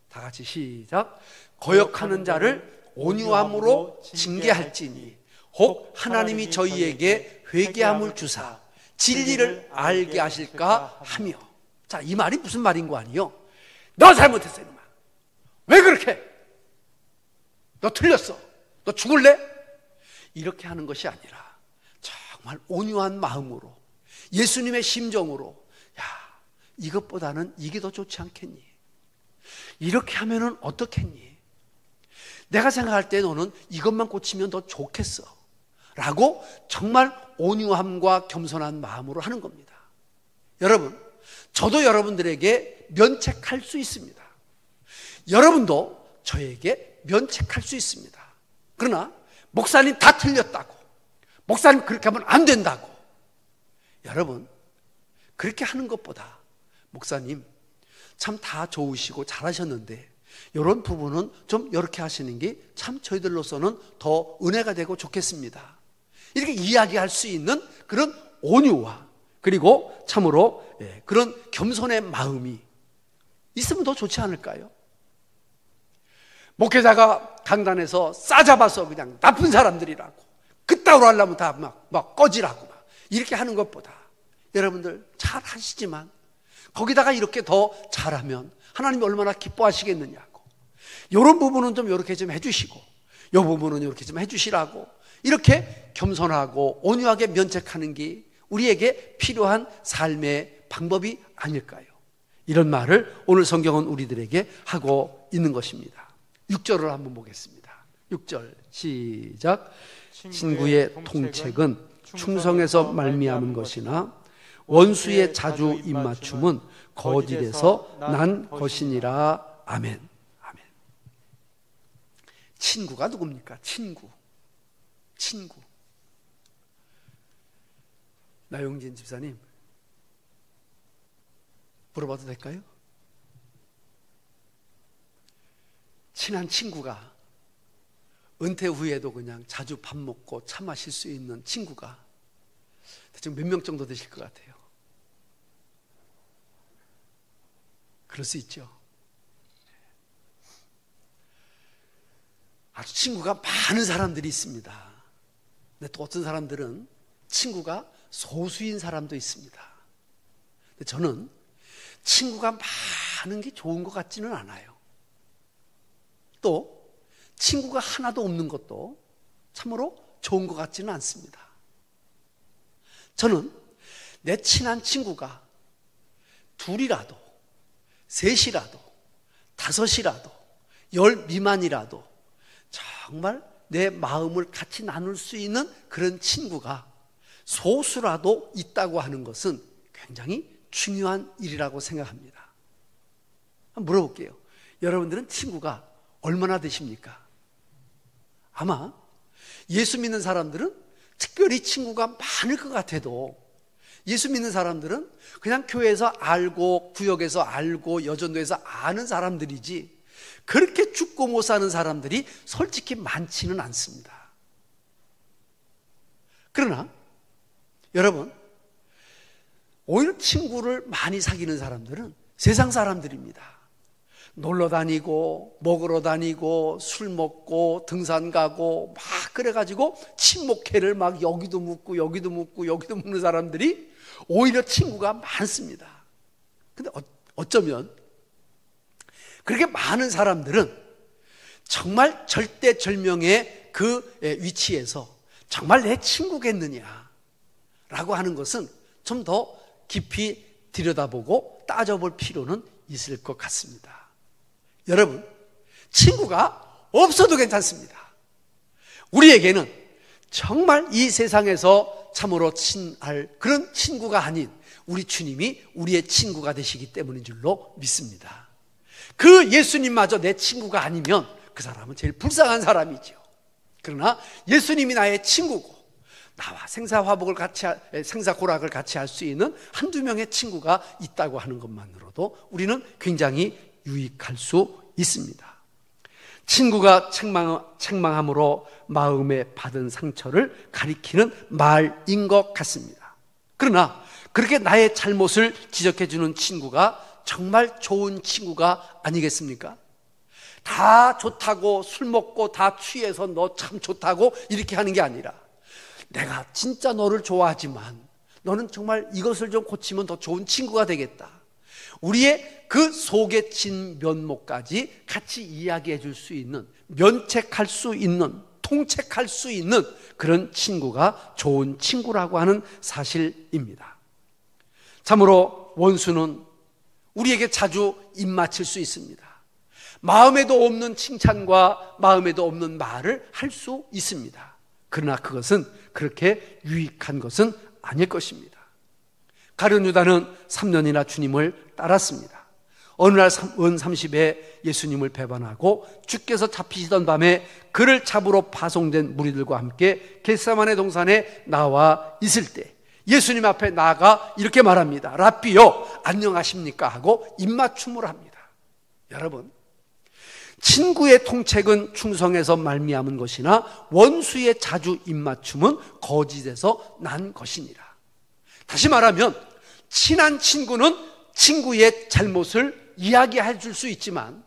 다 같이 시작. 거역하는 자를 온유함으로 징계할지니 혹 하나님이 저희에게 회개함을 주사 진리를 알게 하실까 하며. 자, 이 말이 무슨 말인 거 아니요? 너 잘못했어 이놈아, 왜 그렇게, 너 틀렸어, 너 죽을래? 이렇게 하는 것이 아니라 정말 온유한 마음으로, 예수님의 심정으로, 야, 이것보다는 이게 더 좋지 않겠니? 이렇게 하면은 어떻겠니? 내가 생각할 때 너는 이것만 고치면 더 좋겠어 라고 정말 온유함과 겸손한 마음으로 하는 겁니다. 여러분, 저도 여러분들에게 면책할 수 있습니다. 여러분도 저에게 면책할 수 있습니다. 그러나 목사님 다 틀렸다고, 목사님 그렇게 하면 안 된다고, 여러분 그렇게 하는 것보다 목사님 참 다 좋으시고 잘하셨는데 이런 부분은 좀 이렇게 하시는 게 참 저희들로서는 더 은혜가 되고 좋겠습니다, 이렇게 이야기할 수 있는 그런 온유와 그리고 참으로 그런 겸손의 마음이 있으면 더 좋지 않을까요? 목회자가 강단에서 싸잡아서 그냥 나쁜 사람들이라고, 그따위로 하려면 다 막 꺼지라고 막 이렇게 하는 것보다, 여러분들 잘 하시지만 거기다가 이렇게 더 잘하면 하나님이 얼마나 기뻐하시겠느냐고, 이런 부분은 좀 이렇게 좀 해주시고 이 부분은 이렇게 좀 해주시라고, 이렇게 겸손하고 온유하게 면책하는 게 우리에게 필요한 삶의 방법이 아닐까요? 이런 말을 오늘 성경은 우리들에게 하고 있는 것입니다. 6절을 한번 보겠습니다. 6절 시작. 친구의 통책은 충성에서 말미암은 것이나 원수의 자주 입맞춤은 거짓에서 난 것이니라. 아멘. 아멘. 친구가 누굽니까? 친구. 나용진 집사님, 물어봐도 될까요? 친한 친구가 은퇴 후에도 그냥 자주 밥 먹고 차 마실 수 있는 친구가 대충 몇 명 정도 되실 것 같아요? 그럴 수 있죠. 아주 친구가 많은 사람들이 있습니다. 근데 또 어떤 사람들은 친구가 소수인 사람도 있습니다. 근데 저는 친구가 많은 게 좋은 것 같지는 않아요. 또 친구가 하나도 없는 것도 참으로 좋은 것 같지는 않습니다. 저는 내 친한 친구가 둘이라도, 셋이라도, 다섯이라도, 10 미만이라도 정말 내 마음을 같이 나눌 수 있는 그런 친구가 소수라도 있다고 하는 것은 굉장히 중요한 일이라고 생각합니다. 한번 물어볼게요. 여러분들은 친구가 얼마나 되십니까? 아마 예수 믿는 사람들은 특별히 친구가 많을 것 같아도, 예수 믿는 사람들은 그냥 교회에서 알고 구역에서 알고 여전도에서 아는 사람들이지 그렇게 죽고 못 사는 사람들이 솔직히 많지는 않습니다. 그러나 여러분, 오히려 친구를 많이 사귀는 사람들은 세상 사람들입니다. 놀러 다니고 먹으러 다니고 술 먹고 등산 가고 막 그래가지고 친목회를 막 여기도 묻고 여기도 묻고 여기도 묻는 사람들이 오히려 친구가 많습니다. 근데 어쩌면 그렇게 많은 사람들은 정말 절대절명의 그 위치에서 정말 내 친구겠느냐라고 하는 것은 좀 더 깊이 들여다보고 따져볼 필요는 있을 것 같습니다. 여러분, 친구가 없어도 괜찮습니다. 우리에게는 정말 이 세상에서 참으로 친할 그런 친구가 아닌 우리 주님이 우리의 친구가 되시기 때문인 줄로 믿습니다. 그 예수님마저 내 친구가 아니면 그 사람은 제일 불쌍한 사람이죠. 그러나 예수님이 나의 친구고 나와 생사고락을 같이 할 수 있는 한두 명의 친구가 있다고 하는 것만으로도 우리는 굉장히 유익할 수 있습니다. 친구가 책망함으로 마음에 받은 상처를 가리키는 말인 것 같습니다. 그러나 그렇게 나의 잘못을 지적해주는 친구가 정말 좋은 친구가 아니겠습니까? 다 좋다고 술 먹고 다 취해서 너 참 좋다고 이렇게 하는 게 아니라, 내가 진짜 너를 좋아하지만 너는 정말 이것을 좀 고치면 더 좋은 친구가 되겠다, 우리의 그 속에 친 면목까지 같이 이야기해 줄 수 있는, 면책할 수 있는, 통책할 수 있는 그런 친구가 좋은 친구라고 하는 사실입니다. 참으로 원수는 우리에게 자주 입맞힐 수 있습니다. 마음에도 없는 칭찬과 마음에도 없는 말을 할 수 있습니다. 그러나 그것은 그렇게 유익한 것은 아닐 것입니다. 가룟 유다는 3년이나 주님을 따랐습니다. 어느 날 은 30에 예수님을 배반하고 주께서 잡히시던 밤에 그를 잡으러 파송된 무리들과 함께 겟세마네 동산에 나와 있을 때 예수님 앞에 나아가 이렇게 말합니다. 랍비요, 안녕하십니까 하고 입맞춤을 합니다. 여러분, 친구의 통책은 충성에서 말미암은 것이나 원수의 자주 입맞춤은 거짓에서 난 것이니라. 다시 말하면 친한 친구는 친구의 잘못을 이야기해 줄 수 있지만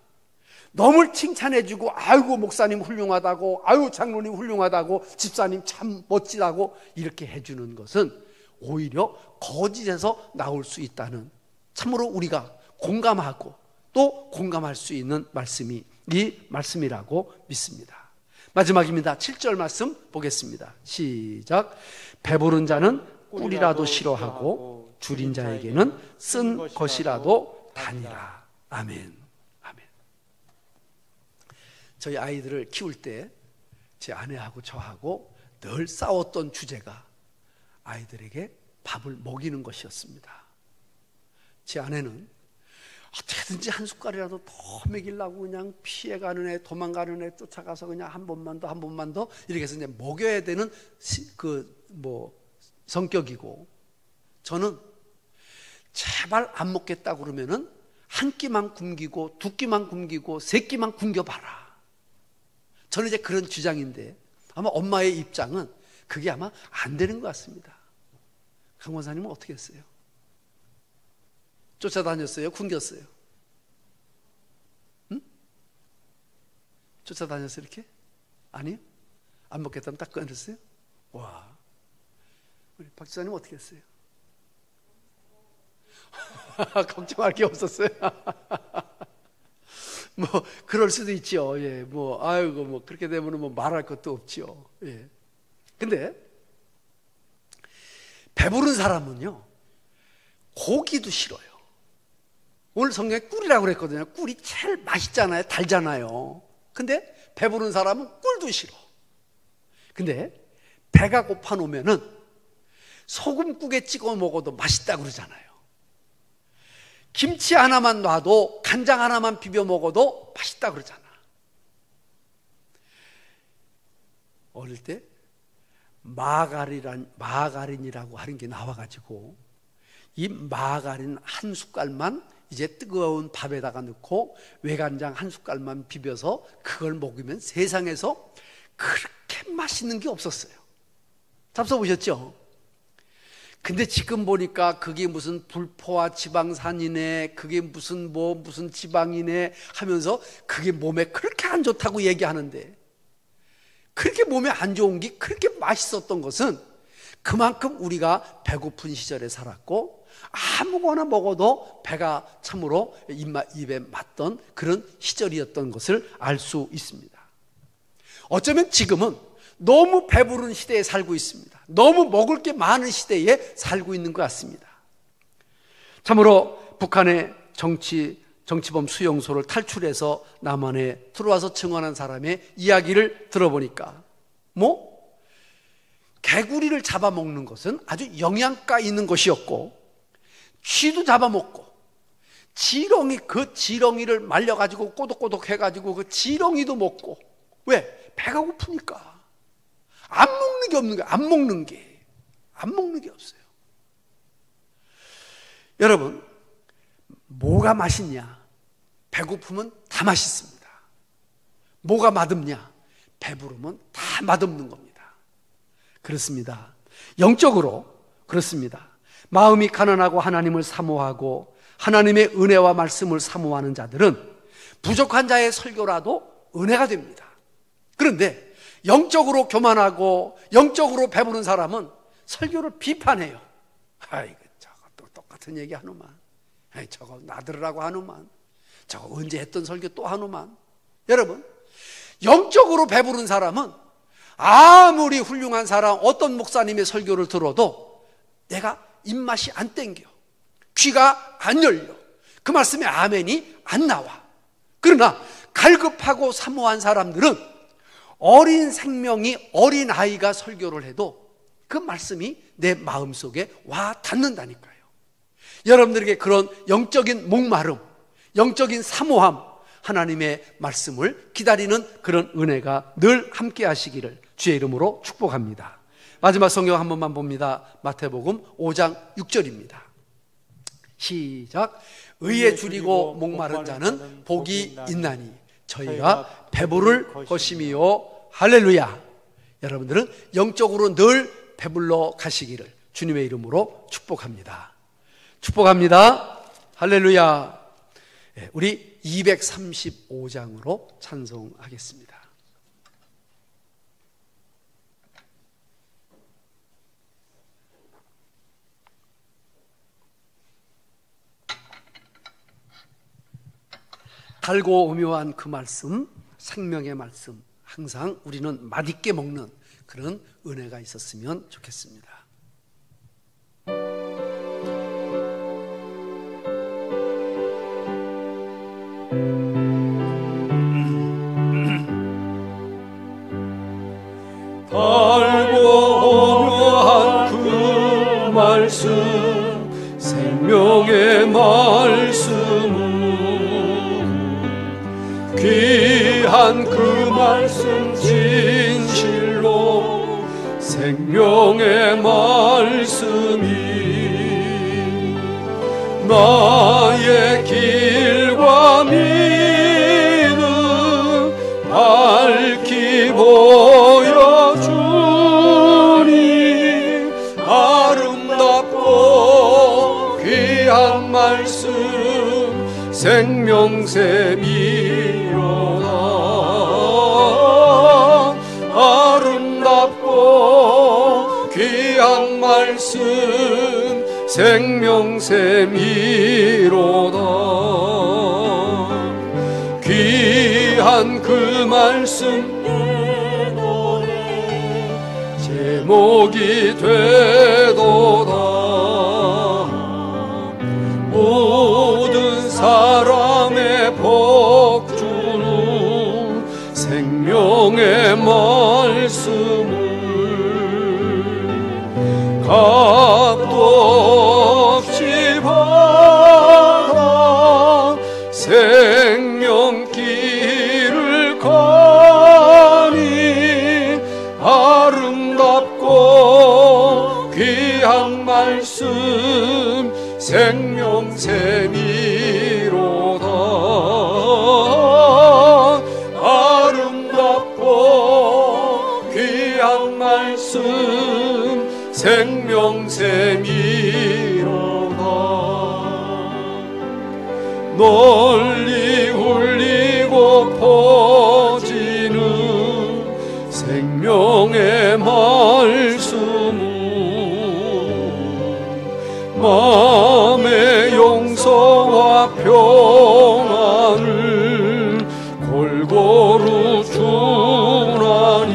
너무 칭찬해 주고 아이고 목사님 훌륭하다고, 아이고 장로님 훌륭하다고, 집사님 참 멋지다고 이렇게 해주는 것은 오히려 거짓에서 나올 수 있다는, 참으로 우리가 공감하고 또 공감할 수 있는 말씀이 이 말씀이라고 믿습니다. 마지막입니다. 7절 말씀 보겠습니다. 시작. 배부른 자는 꿀이라도 싫어하고 줄인 자에게는 쓴 것이라도 다니라. 아멘. 아멘. 저희 아이들을 키울 때 제 아내하고 저하고 늘 싸웠던 주제가 아이들에게 밥을 먹이는 것이었습니다. 제 아내는 어떻게든지 한 숟갈이라도 더 먹이려고 그냥 피해가는 애, 도망가는 애 쫓아가서 그냥 한 번만 더 이렇게 해서 이제 먹여야 되는 성격이고, 저는 제발 안 먹겠다 그러면은 한 끼만 굶기고 두 끼만 굶기고 세 끼만 굶겨봐라. 저는 이제 그런 주장인데 아마 엄마의 입장은 그게 아마 안 되는 것 같습니다. 강 원사님은 어떻게 했어요? 쫓아다녔어요? 굶겼어요? 응? 쫓아다녔어요 이렇게? 아니요? 안 먹겠다면 딱 꺼냈어요? 와, 우리 박 지사님 어떻게 했어요? 걱정할 게 없었어요. 뭐 그럴 수도 있죠. 예, 뭐 아이고 뭐 그렇게 되면은 뭐 말할 것도 없죠. 예. 근데 배부른 사람은요 고기도 싫어요. 오늘 성경에 꿀이라고 그랬거든요. 꿀이 제일 맛있잖아요. 달잖아요. 근데 배부른 사람은 꿀도 싫어. 근데 배가 고파 놓으면은 소금국에 찍어 먹어도 맛있다 그러잖아요. 김치 하나만 놔도 간장 하나만 비벼 먹어도 맛있다 그러잖아. 어릴 때 마가린이라고 하는 게 나와가지고 이 마가린 한 숟갈만 이제 뜨거운 밥에다가 넣고 외간장 한 숟갈만 비벼서 그걸 먹으면 세상에서 그렇게 맛있는 게 없었어요. 잡숴보셨죠? 근데 지금 보니까 그게 무슨 불포화 지방산이네, 그게 무슨 지방이네 하면서 그게 몸에 그렇게 안 좋다고 얘기하는데, 그렇게 몸에 안 좋은 게 그렇게 맛있었던 것은 그만큼 우리가 배고픈 시절에 살았고 아무거나 먹어도 배가 참으로 입에 맞던 그런 시절이었던 것을 알 수 있습니다. 어쩌면 지금은 너무 배부른 시대에 살고 있습니다. 너무 먹을 게 많은 시대에 살고 있는 것 같습니다. 참으로 북한의 정치범 수용소를 탈출해서 남한에 들어와서 증언한 사람의 이야기를 들어보니까 개구리를 잡아먹는 것은 아주 영양가 있는 것이었고, 쥐도 잡아먹고 그 지렁이를 말려가지고 꼬독꼬독 해가지고 그 지렁이도 먹고. 왜? 배가 고프니까. 안 먹는 게 없는 거예요. 안 먹는 게 없어요. 여러분, 뭐가 맛있냐? 배고프면 다 맛있습니다. 뭐가 맛없냐? 배부르면 다 맛없는 겁니다. 그렇습니다. 영적으로 그렇습니다. 마음이 가난하고 하나님을 사모하고 하나님의 은혜와 말씀을 사모하는 자들은 부족한 자의 설교라도 은혜가 됩니다. 그런데 영적으로 교만하고 영적으로 배부른 사람은 설교를 비판해요. 아이고 저거 또 똑같은 얘기 하노만, 아이 저거 나들으라고 하노만, 저거 언제 했던 설교 또 하노만. 여러분, 영적으로 배부른 사람은 아무리 훌륭한 사람, 어떤 목사님의 설교를 들어도 내가 입맛이 안 땡겨, 귀가 안 열려, 그 말씀에 아멘이 안 나와. 그러나 갈급하고 사모한 사람들은 어린 생명이, 어린 아이가 설교를 해도 그 말씀이 내 마음속에 와 닿는다니까요. 여러분들에게 그런 영적인 목마름, 영적인 사모함, 하나님의 말씀을 기다리는 그런 은혜가 늘 함께 하시기를 주의 이름으로 축복합니다. 마지막 성경 한 번만 봅니다. 마태복음 5장 6절입니다. 시작. 의에 줄이고 목마른 자는 복이 있나니 저희가 배부를 것임이요. 할렐루야. 여러분들은 영적으로 늘 배불러 가시기를 주님의 이름으로 축복합니다. 축복합니다. 할렐루야. 우리 235장으로 찬송하겠습니다. 달고 오묘한 그 말씀, 생명의 말씀, 항상 우리는 맛있게 먹는 그런 은혜가 있었으면 좋겠습니다. 달고 오묘한 그 말씀, 생명의 말씀은 귀한 그 말씀 진실로 생명의 말씀이 나의 길과 믿음 밝히 보여주니 아름답고 귀한 말씀 생명샘이로다. 아름답고 귀한 말씀 생명샘이로다. 귀한 그 말씀 내 노래 제목이 되도다. 모든 사람의 복주는 생명의 말씀을 값도 없이 받아 생명길을 가니 아름답고 귀한 말씀 생명샘이로다. 아름답고 귀한 말씀 생명샘이로다. 널리 울리고 퍼지는 생명의 말씀은 마음의 용서와 평안을 골고루 주나니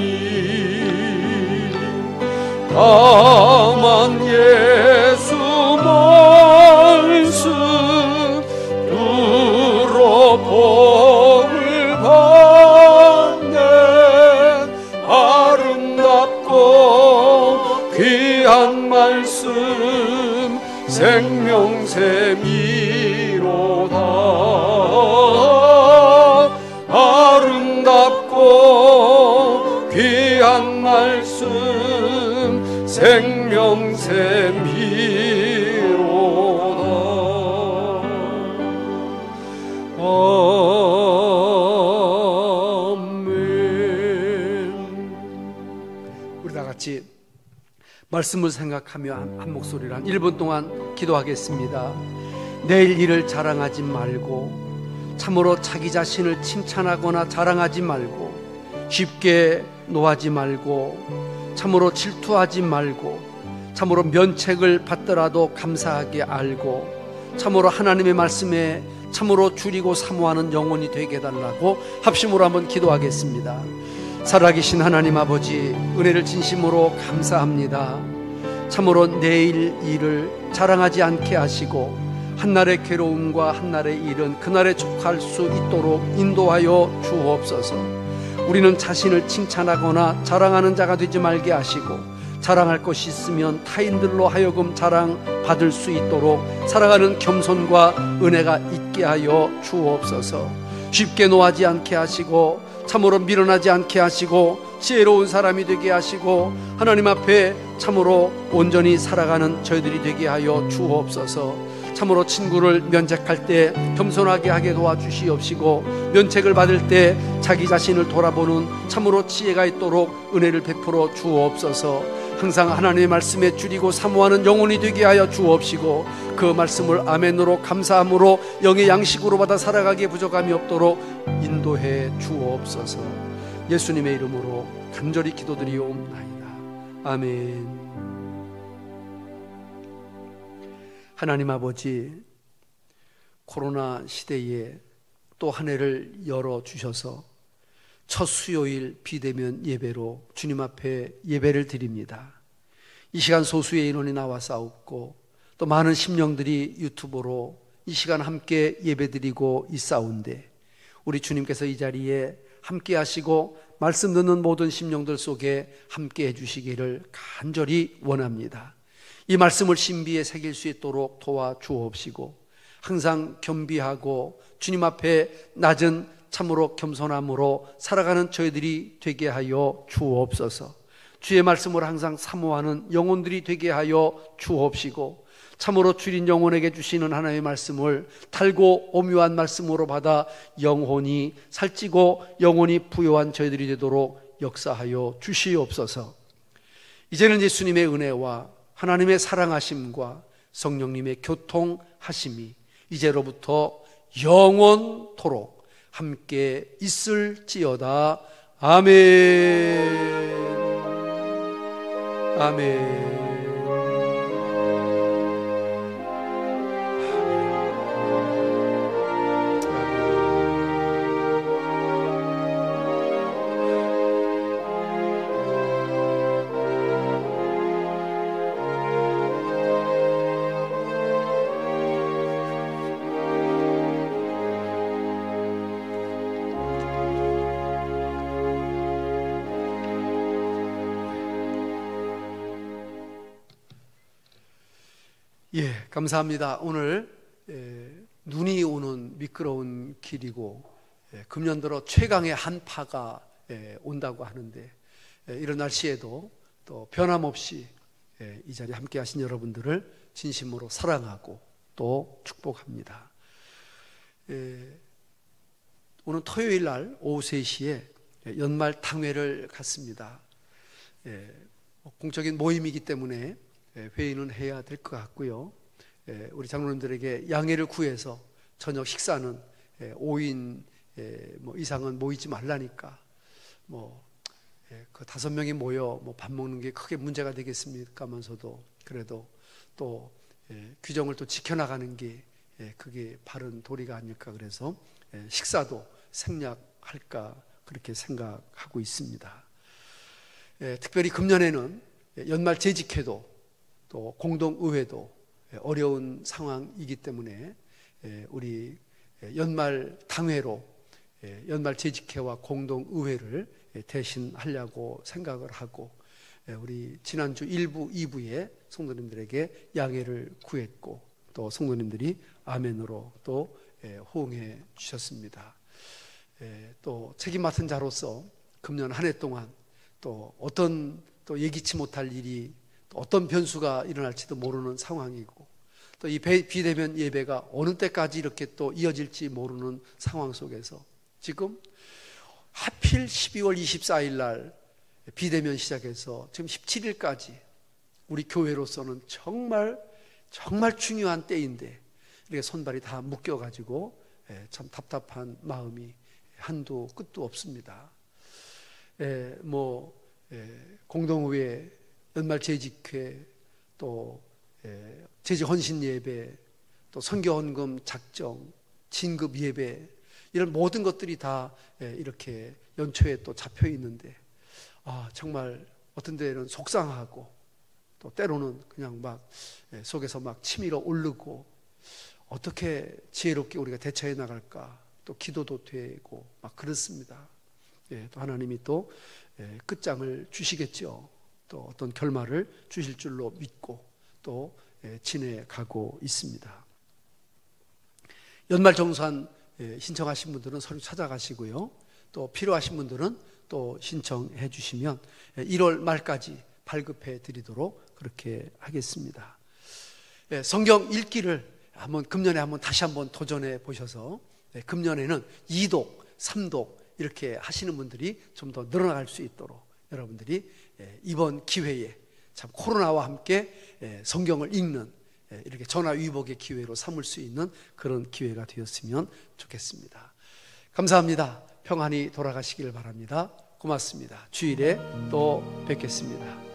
다만 예수 말씀 들어 복을 받네. 아름답고 귀한 말씀 생명샘이로다. 아름답고 귀한 말씀 생명샘이로다. 아멘. 우리 다 같이 말씀을 생각하며 한 목소리로 한 1분 동안 기도하겠습니다. 내일 일을 자랑하지 말고, 참으로 자기 자신을 칭찬하거나 자랑하지 말고, 쉽게 노하지 말고, 참으로 질투하지 말고, 참으로 면책을 받더라도 감사하게 알고, 참으로 하나님의 말씀에 참으로 줄이고 사모하는 영혼이 되게 해달라고 합심으로 한번 기도하겠습니다. 살아계신 하나님 아버지, 은혜를 진심으로 감사합니다. 참으로 내일 일을 자랑하지 않게 하시고 한날의 괴로움과 한날의 일은 그날에 족할 수 있도록 인도하여 주옵소서. 우리는 자신을 칭찬하거나 자랑하는 자가 되지 말게 하시고, 자랑할 것이 있으면 타인들로 하여금 자랑받을 수 있도록 살아가는 겸손과 은혜가 있도록 있게 하여 주옵소서. 쉽게 노하지 않게 하시고 참으로 밀어나지 않게 하시고 지혜로운 사람이 되게 하시고 하나님 앞에 참으로 온전히 살아가는 저희들이 되게 하여 주옵소서. 참으로 친구를 면책할 때 겸손하게 하게 도와주시옵시고 면책을 받을 때 자기 자신을 돌아보는 참으로 지혜가 있도록 은혜를 베풀어 주옵소서. 항상 하나님의 말씀에 줄이고 사모하는 영혼이 되게 하여 주옵시고 그 말씀을 아멘으로 감사함으로 영의 양식으로 받아 살아가기에 부족함이 없도록 인도해 주옵소서. 예수님의 이름으로 간절히 기도드리옵나이다. 아멘. 하나님 아버지, 코로나 시대에 또 한 해를 열어주셔서 첫 수요일 비대면 예배로 주님 앞에 예배를 드립니다. 이 시간 소수의 인원이 나와 싸웠고 또 많은 심령들이 유튜브로 이 시간 함께 예배드리고 있사온데 우리 주님께서 이 자리에 함께 하시고 말씀 듣는 모든 심령들 속에 함께 해주시기를 간절히 원합니다. 이 말씀을 신비에 새길 수 있도록 도와주옵시고 항상 겸비하고 주님 앞에 낮은 참으로 겸손함으로 살아가는 저희들이 되게 하여 주옵소서. 주의 말씀을 항상 사모하는 영혼들이 되게 하여 주옵시고 참으로 주린 영혼에게 주시는 하나님의 말씀을 달고 오묘한 말씀으로 받아 영혼이 살찌고 영혼이 부요한 저희들이 되도록 역사하여 주시옵소서. 이제는 예수님의 은혜와 하나님의 사랑하심과 성령님의 교통하심이 이제로부터 영원토록 함께 있을지어다. 아멘. 아멘. 예, 감사합니다. 오늘 눈이 오는 미끄러운 길이고 금년 들어 최강의 한파가 온다고 하는데 이런 날씨에도 또 변함없이 이 자리에 함께 하신 여러분들을 진심으로 사랑하고 또 축복합니다. 오늘 토요일 날 오후 3시에 연말 당회를 갖습니다. 공적인 모임이기 때문에 회의는 해야 될 것 같고요. 우리 장로님들에게 양해를 구해서 저녁 식사는 5인 이상은 모이지 말라니까 그 5명이 모여 밥 먹는 게 크게 문제가 되겠습니까 하면서도 그래도 또 규정을 또 지켜나가는 게 그게 바른 도리가 아닐까 그래서 식사도 생략할까 그렇게 생각하고 있습니다. 특별히 금년에는 연말 재직회도 또 공동의회도 어려운 상황이기 때문에 우리 연말 당회로 연말 재직회와 공동의회를 대신하려고 생각을 하고 우리 지난주 1부, 2부에 성도님들에게 양해를 구했고 또 성도님들이 아멘으로 또 호응해 주셨습니다. 또 책임 맡은 자로서 금년 한 해 동안 또 어떤 또 예기치 못할 일이 또 어떤 변수가 일어날지도 모르는 상황이고 또 이 비대면 예배가 어느 때까지 이렇게 또 이어질지 모르는 상황 속에서 지금 하필 12월 24일 날 비대면 시작해서 지금 17일까지 우리 교회로서는 정말 중요한 때인데 이렇게 손발이 다 묶여가지고 참 답답한 마음이 한도 끝도 없습니다. 공동의회, 연말 재직회, 또 재직 헌신 예배, 또 선교헌금 작정, 진급 예배 이런 모든 것들이 다 이렇게 연초에 또 잡혀 있는데 정말 어떤 데는 속상하고 또 때로는 그냥 막 속에서 막 치밀어 오르고 어떻게 지혜롭게 우리가 대처해 나갈까 또 기도도 되고 막 그렇습니다. 또 하나님이 또 끝장을 주시겠죠. 또 어떤 결말을 주실 줄로 믿고 또 지내가고 있습니다. 연말정산 신청하신 분들은 서류 찾아가시고요. 또 필요하신 분들은 또 신청해 주시면 1월 말까지 발급해 드리도록 그렇게 하겠습니다. 성경 읽기를 금년에 다시 한번 도전해 보셔서 금년에는 2독, 3독 이렇게 하시는 분들이 좀 더 늘어날 수 있도록 여러분들이 이번 기회에 참 코로나와 함께 성경을 읽는 이렇게 전화위복의 기회로 삼을 수 있는 그런 기회가 되었으면 좋겠습니다. 감사합니다. 평안히 돌아가시길 바랍니다. 고맙습니다. 주일에 또 뵙겠습니다.